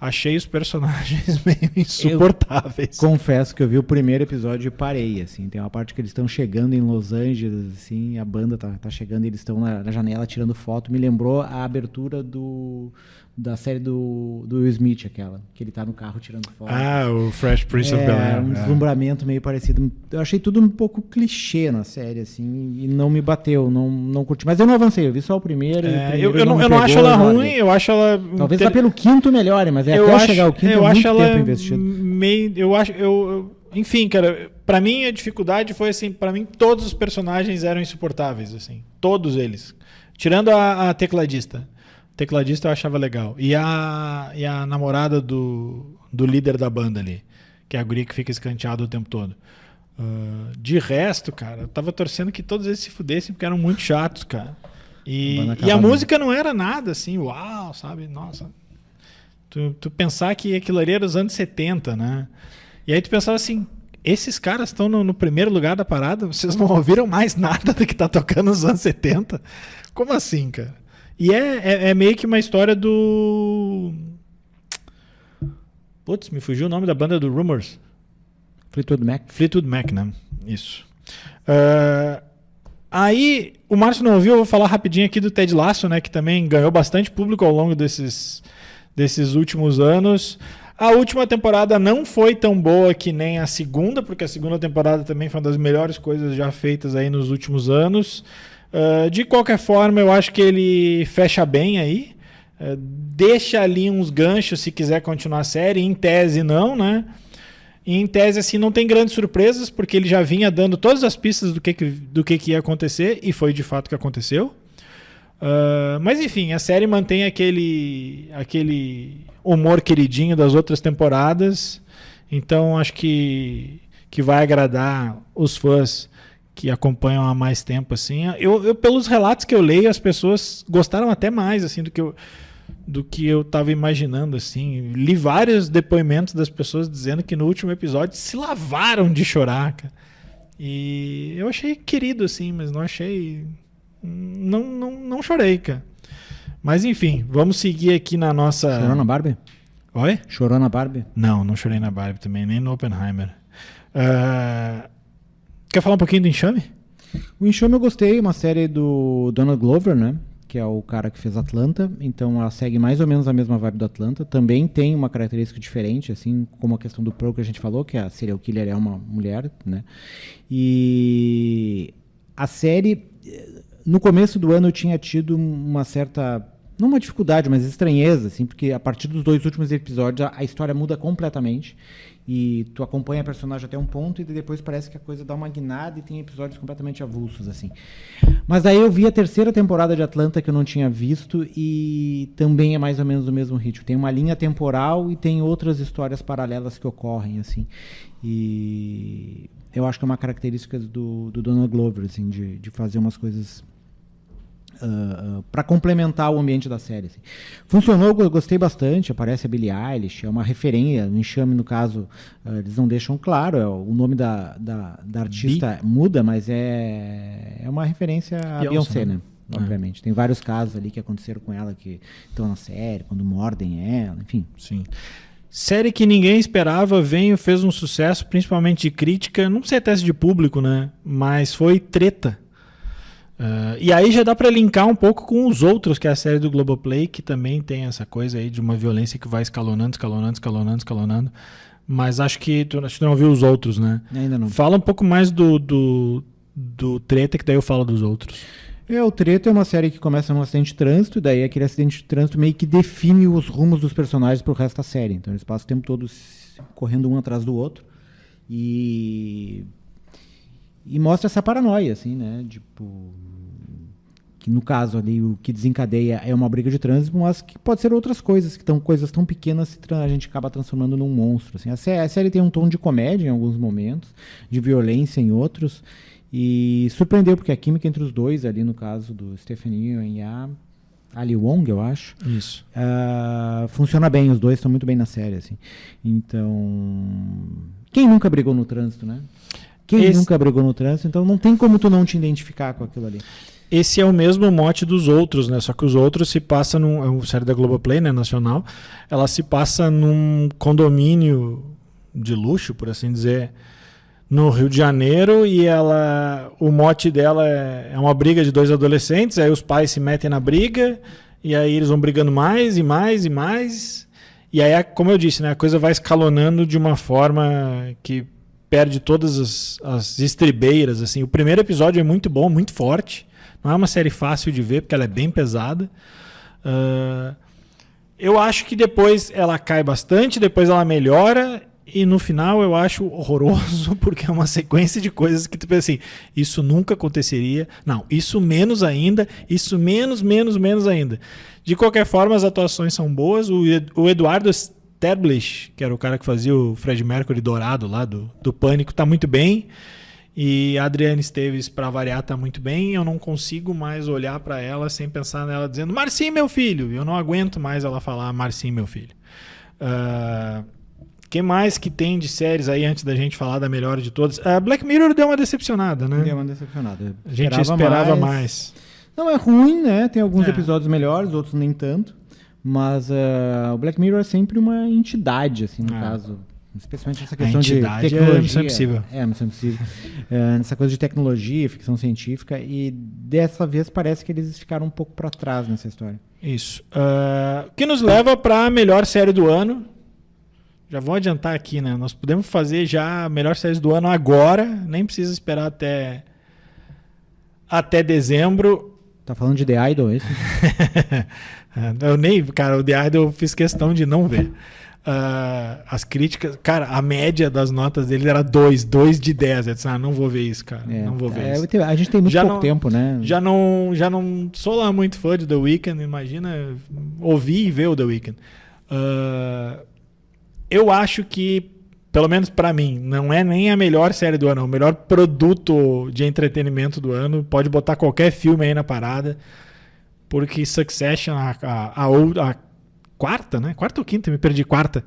Achei os personagens meio insuportáveis. Eu confesso que eu vi o primeiro episódio e parei, assim. Tem uma parte que eles estão chegando em Los Angeles, assim, a banda tá chegando e eles estão na janela tirando foto. Me lembrou a abertura da série do Will Smith, aquela, que ele tá no carro tirando foto. O Fresh Prince of Bel-Air. Um deslumbramento meio parecido. Eu achei tudo um pouco clichê na série, assim, e não me bateu, não curti. Mas eu não avancei, eu vi só o primeiro. Eu não acho ela ruim, eu acho ela... Talvez lá pelo quinto melhore, mas até chegar ao quinto é muito tempo investido. Enfim, cara, pra mim a dificuldade foi assim, pra mim todos os personagens eram insuportáveis, assim, todos eles. Tirando a tecladista. Tecladista eu achava legal. E a namorada do líder da banda ali, que é a guria que fica escanteada o tempo todo. De resto, cara, eu tava torcendo que todos eles se fudessem porque eram muito chatos, cara. E a música não era nada assim, uau, sabe? Nossa. Tu pensar que aquilo ali era dos anos 70, né? E aí tu pensava assim, esses caras estão no primeiro lugar da parada, vocês não ouviram mais nada do que tá tocando nos anos 70? Como assim, cara? E é meio que uma história do... Putz, me fugiu o nome da banda do Rumors. Fleetwood Mac. Fleetwood Mac, né? Isso. Aí, o Márcio não ouviu, eu vou falar rapidinho aqui do Ted Lasso, né? Que também ganhou bastante público ao longo desses últimos anos. A última temporada não foi tão boa que nem a segunda, porque a segunda temporada também foi uma das melhores coisas já feitas aí nos últimos anos. De qualquer forma, eu acho que ele fecha bem aí. Deixa ali uns ganchos se quiser continuar a série. Em tese, não, né? Em tese, assim, não tem grandes surpresas, porque ele já vinha dando todas as pistas do que ia acontecer, e foi de fato o que aconteceu. Mas, enfim, a série mantém aquele humor queridinho das outras temporadas. Então, acho que vai agradar os fãs que acompanham há mais tempo, assim. Eu, pelos relatos que eu leio, as pessoas gostaram até mais, assim, do que eu estava imaginando, assim. Li vários depoimentos das pessoas dizendo que no último episódio se lavaram de chorar, cara. E eu achei querido, assim, mas não achei... Não chorei, cara. Mas enfim, vamos seguir aqui na nossa... Chorou na Barbie? Oi? Chorou na Barbie? Não chorei na Barbie também, nem no Oppenheimer. Quer falar um pouquinho do Enxame? O Enxame eu gostei, uma série do Donald Glover, né? Que é o cara que fez Atlanta. Então ela segue mais ou menos a mesma vibe do Atlanta. Também tem uma característica diferente, assim como a questão do Pearl que a gente falou, que a serial killer é uma mulher, né? E a série... No começo do ano eu tinha tido uma certa, não uma dificuldade, mas estranheza, assim, porque a partir dos 2 últimos episódios a história muda completamente e tu acompanha a personagem até um ponto e depois parece que a coisa dá uma guinada e tem episódios completamente avulsos, assim. Mas daí eu vi a 3ª temporada de Atlanta que eu não tinha visto e também é mais ou menos o mesmo ritmo. Tem uma linha temporal e tem outras histórias paralelas que ocorrem, assim. E eu acho que é uma característica do Donald Glover, assim, de fazer umas coisas para complementar o ambiente da série. Assim. Funcionou, eu gostei bastante, aparece a Billie Eilish, é uma referência, no Enxame, no caso, eles não deixam claro, o nome da artista muda, mas é uma referência a Beyoncé, né? Obviamente. Tem vários casos ali que aconteceram com ela, que estão na série, quando mordem ela, enfim. Sim. Série que ninguém esperava, fez um sucesso, principalmente de crítica, não sei até se de público, né? Mas foi Treta. E aí já dá pra linkar um pouco com Os Outros, que é a série do Globoplay, que também tem essa coisa aí de uma violência que vai escalonando. Mas acho que tu não viu Os Outros, né? Ainda não. Fala um pouco mais do Treta, que daí eu falo dos outros. O Treta é uma série que começa num acidente de trânsito, e daí aquele acidente de trânsito meio que define os rumos dos personagens pro resto da série. Então eles passam o tempo todo correndo um atrás do outro. E mostra essa paranoia, assim, né? Tipo, que no caso ali o que desencadeia é uma briga de trânsito, mas que pode ser outras coisas, que estão coisas tão pequenas que a gente acaba transformando num monstro. Assim. A série tem um tom de comédia em alguns momentos, de violência em outros, e surpreendeu, porque a química entre os dois, ali no caso do Stephen Yeun e a Ali Wong, eu acho. Isso. Funciona bem, os dois estão muito bem na série, assim. Então, quem nunca brigou no trânsito, né? Quem nunca brigou no trânsito, então não tem como tu não te identificar com aquilo ali. Esse é o mesmo mote dos Outros, né? Só que Os Outros se passa é uma série da Globoplay, né, nacional. Ela se passa num condomínio de luxo, por assim dizer, no Rio de Janeiro, e o mote dela é uma briga de 2 adolescentes, aí os pais se metem na briga, e aí eles vão brigando mais e mais e mais. E aí, como eu disse, né, a coisa vai escalonando de uma forma que perde todas as estribeiras, assim. O primeiro episódio é muito bom, muito forte. Não é uma série fácil de ver, porque ela é bem pesada. Eu acho que depois ela cai bastante, depois ela melhora, e no final eu acho horroroso, porque é uma sequência de coisas que tu pensa assim, isso nunca aconteceria. Não, isso menos ainda, isso menos ainda. De qualquer forma, as atuações são boas. O Eduardo Stablish, que era o cara que fazia o Fred Mercury dourado lá do Pânico, tá muito bem. E a Adriana Esteves, para variar, tá muito bem. Eu não consigo mais olhar para ela sem pensar nela dizendo Marcinho, meu filho. Eu não aguento mais ela falar Marcinho, meu filho. Que mais que tem de séries aí antes da gente falar da melhor de todas? Black Mirror deu uma decepcionada, né? Deu uma decepcionada. A gente esperava mais. Não é ruim, né? Tem alguns episódios melhores, outros nem tanto. Mas o Black Mirror é sempre uma entidade, assim, no caso. Especialmente essa questão de tecnologia. É Missão Impossível. Missão Impossível. Nessa coisa de tecnologia, ficção científica. E dessa vez parece que eles ficaram um pouco para trás nessa história. Isso. Que nos leva para a melhor série do ano. Já vou adiantar aqui, né? Nós podemos fazer já a melhor série do ano agora, nem precisa esperar até dezembro. Tá falando de The Idol, é isso? Cara, o The Idol eu fiz questão de não ver. As críticas, cara, a média das notas dele era 2 de 10. Eu disse, não vou ver isso, cara. Não vou ver isso. A gente tem muito pouco tempo, né? Já não sou lá muito fã de The Weeknd, imagina ouvir e ver o The Weeknd. Eu acho que, pelo menos pra mim, não é nem a melhor série do ano, é o melhor produto de entretenimento do ano. Pode botar qualquer filme aí na parada, porque Succession, a quarta, né? Quarta ou quinta? Me perdi. Quarta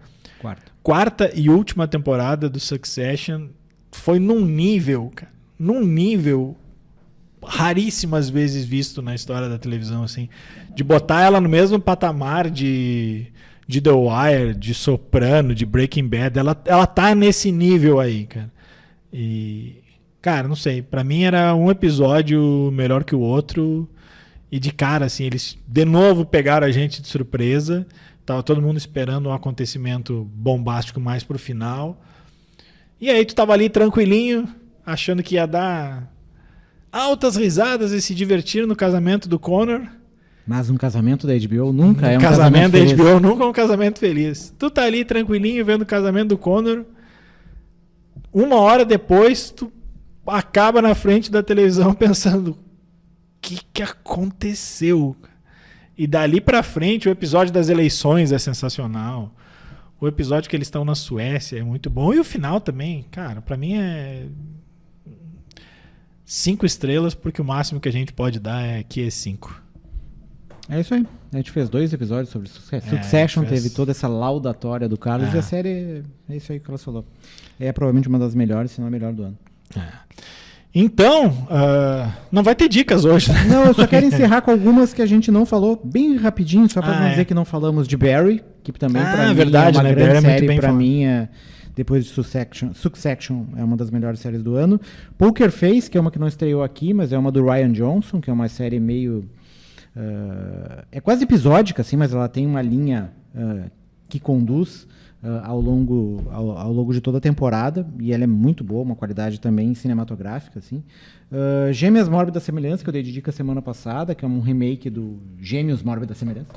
e última temporada do Succession foi num nível, cara, raríssimas vezes visto na história da televisão, assim, de botar ela no mesmo patamar de The Wire, de Soprano, de Breaking Bad. Ela tá nesse nível aí, cara. E, cara, não sei, pra mim era um episódio melhor que o outro. E de cara, assim, eles de novo pegaram a gente de surpresa. Tava todo mundo esperando um acontecimento bombástico mais pro final. E aí tu tava ali tranquilinho, achando que ia dar altas risadas e se divertir no casamento do Connor. Mas um casamento da HBO nunca é um casamento feliz. da HBO nunca é um casamento feliz. Tu tá ali tranquilinho vendo o casamento do Connor. 1 hora depois, tu acaba na frente da televisão pensando: que aconteceu? E dali pra frente, o episódio das eleições é sensacional. O episódio que eles estão na Suécia é muito bom. E o final também, cara, pra mim é 5 estrelas, porque o máximo que a gente pode dar é 5. É isso aí. A gente fez 2 episódios sobre Succession, teve toda essa laudatória do Carlos, e a série é isso aí que ela falou. É provavelmente uma das melhores, se não a melhor do ano. Então, não vai ter dicas hoje, né? Não, eu só quero encerrar com algumas que a gente não falou, bem rapidinho, só para não dizer que não falamos de Barry, que também para mim verdade, é uma né? grande Barry série, é para mim depois de Succession é uma das melhores séries do ano. Poker Face, que é uma que não estreou aqui, mas é uma do Ryan Johnson, que é uma série meio... é quase episódica, assim, mas ela tem uma linha que conduz ao longo de toda a temporada, e ela é muito boa, uma qualidade também cinematográfica, assim. Gêmeas Mórbidas Semelhança, que eu dei de dica semana passada, que é um remake do Gêmeos Mórbidas Semelhança,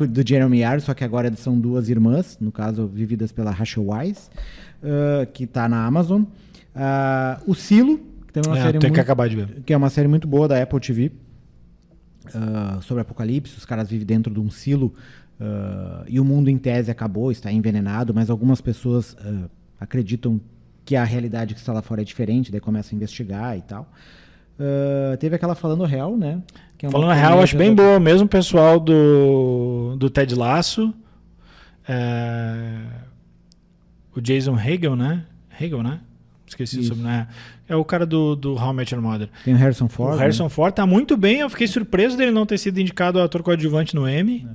do Jeremy Irons, só que agora são 2 irmãs, no caso, vividas pela Rachel Weisz, que está na Amazon. O Silo, que tem uma série que acabar de ver. Que é uma série muito boa da Apple TV, sobre apocalipse. Os caras vivem dentro de um silo, e o mundo em tese acabou, está envenenado, mas algumas pessoas acreditam que a realidade que está lá fora é diferente, daí começam a investigar e tal. Teve aquela Falando Real, né? Que é Falando Real, acho bem boa, mesmo o pessoal do Ted Lasso, o Jason Segel, né? Esqueci o sobrenome. É o cara do How I Met Your Mother. Tem o Harrison Ford. O Harrison Ford tá muito bem. Eu fiquei surpreso dele não ter sido indicado ao ator coadjuvante no Emmy.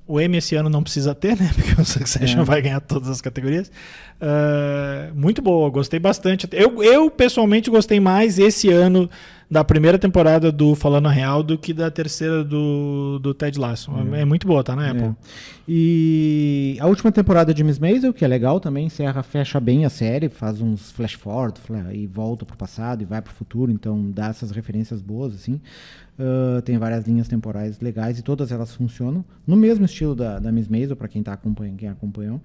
O Emmy esse ano não precisa ter, né? Porque o Succession vai ganhar todas as categorias. Muito boa, gostei bastante. Eu pessoalmente gostei mais esse ano da primeira temporada do Falando Real do que da terceira do Ted Lasso. É muito boa, tá na Apple. E a última temporada de Miss Maisel, que é legal também, fecha bem a série, faz uns flash forward e volta pro passado e vai pro futuro, então dá essas referências boas, assim. Tem várias linhas temporais legais e todas elas funcionam no mesmo estilo da Miss Maisel, para quem acompanhou.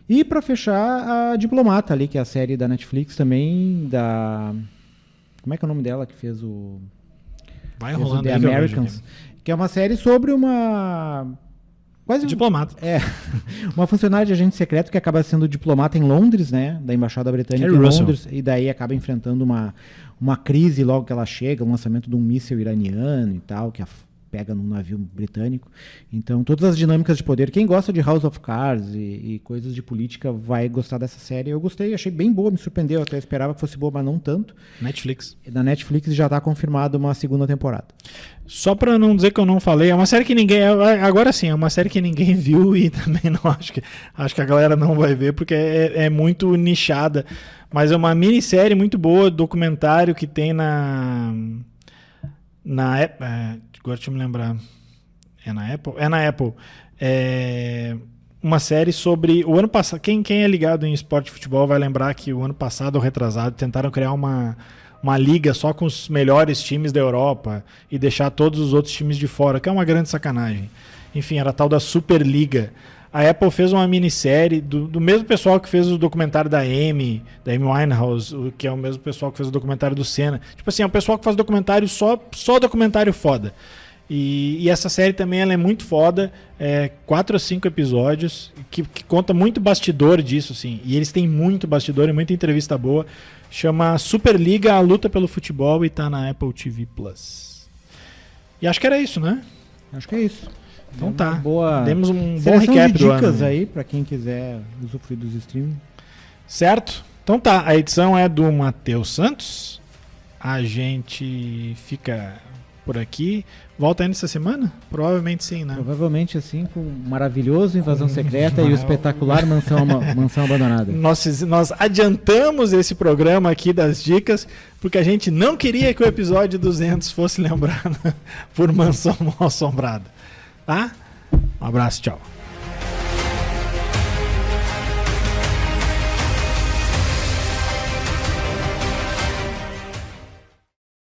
E para fechar, a Diplomata ali, que é a série da Netflix também, como é que é o nome dela que fez o... Vai rolando The Americans, que é uma série sobre uma... Quase diplomata. Uma funcionária de agente secreto que acaba sendo diplomata em Londres, né? Da Embaixada Britânica em Londres, e daí acaba enfrentando uma crise logo que ela chega, o lançamento de um míssil iraniano e tal, que pega num navio britânico. Então, todas as dinâmicas de poder. Quem gosta de House of Cards e coisas de política vai gostar dessa série. Eu gostei, achei bem boa, me surpreendeu. Eu até esperava que fosse boa, mas não tanto. Netflix. Na Netflix já está confirmada uma segunda temporada. Só pra não dizer que eu não falei, é uma série que ninguém... Agora sim, é uma série que ninguém viu e também não acho que a galera não vai ver, porque é muito nichada. Mas é uma minissérie muito boa, documentário que tem na agora deixa eu me lembrar. É na Apple? É na Apple. uma série sobre o ano passado. Quem é ligado em esporte de futebol vai lembrar que o ano passado ou retrasado tentaram criar uma liga só com os melhores times da Europa e deixar todos os outros times de fora, que é uma grande sacanagem. Enfim, era a tal da Superliga. A Apple fez uma minissérie do mesmo pessoal que fez o documentário da Amy Winehouse, que é o mesmo pessoal que fez o documentário do Senna. Tipo assim, é o pessoal que faz documentário só documentário foda. E essa série também ela é muito foda, 4 ou 5 episódios, que conta muito bastidor disso, assim. E eles têm muito bastidor e muita entrevista boa. Chama Superliga, a luta pelo futebol, e tá na Apple TV Plus. E acho que era isso, né? Acho que é isso. Então tá. Boa... Demos um bom Seleção recap de do ano. dicas aí, pra quem quiser usufruir dos streaming. Certo? Então tá. A edição é do Matheus Santos. A gente fica por aqui. Volta ainda essa semana? Provavelmente sim, né? Provavelmente assim, com o maravilhoso Invasão Secreta e o espetacular Mansão Abandonada. Nós adiantamos esse programa aqui das dicas, porque a gente não queria que o episódio 200 fosse lembrado por Mansão Mal Assombrada. Tá? Um abraço, tchau.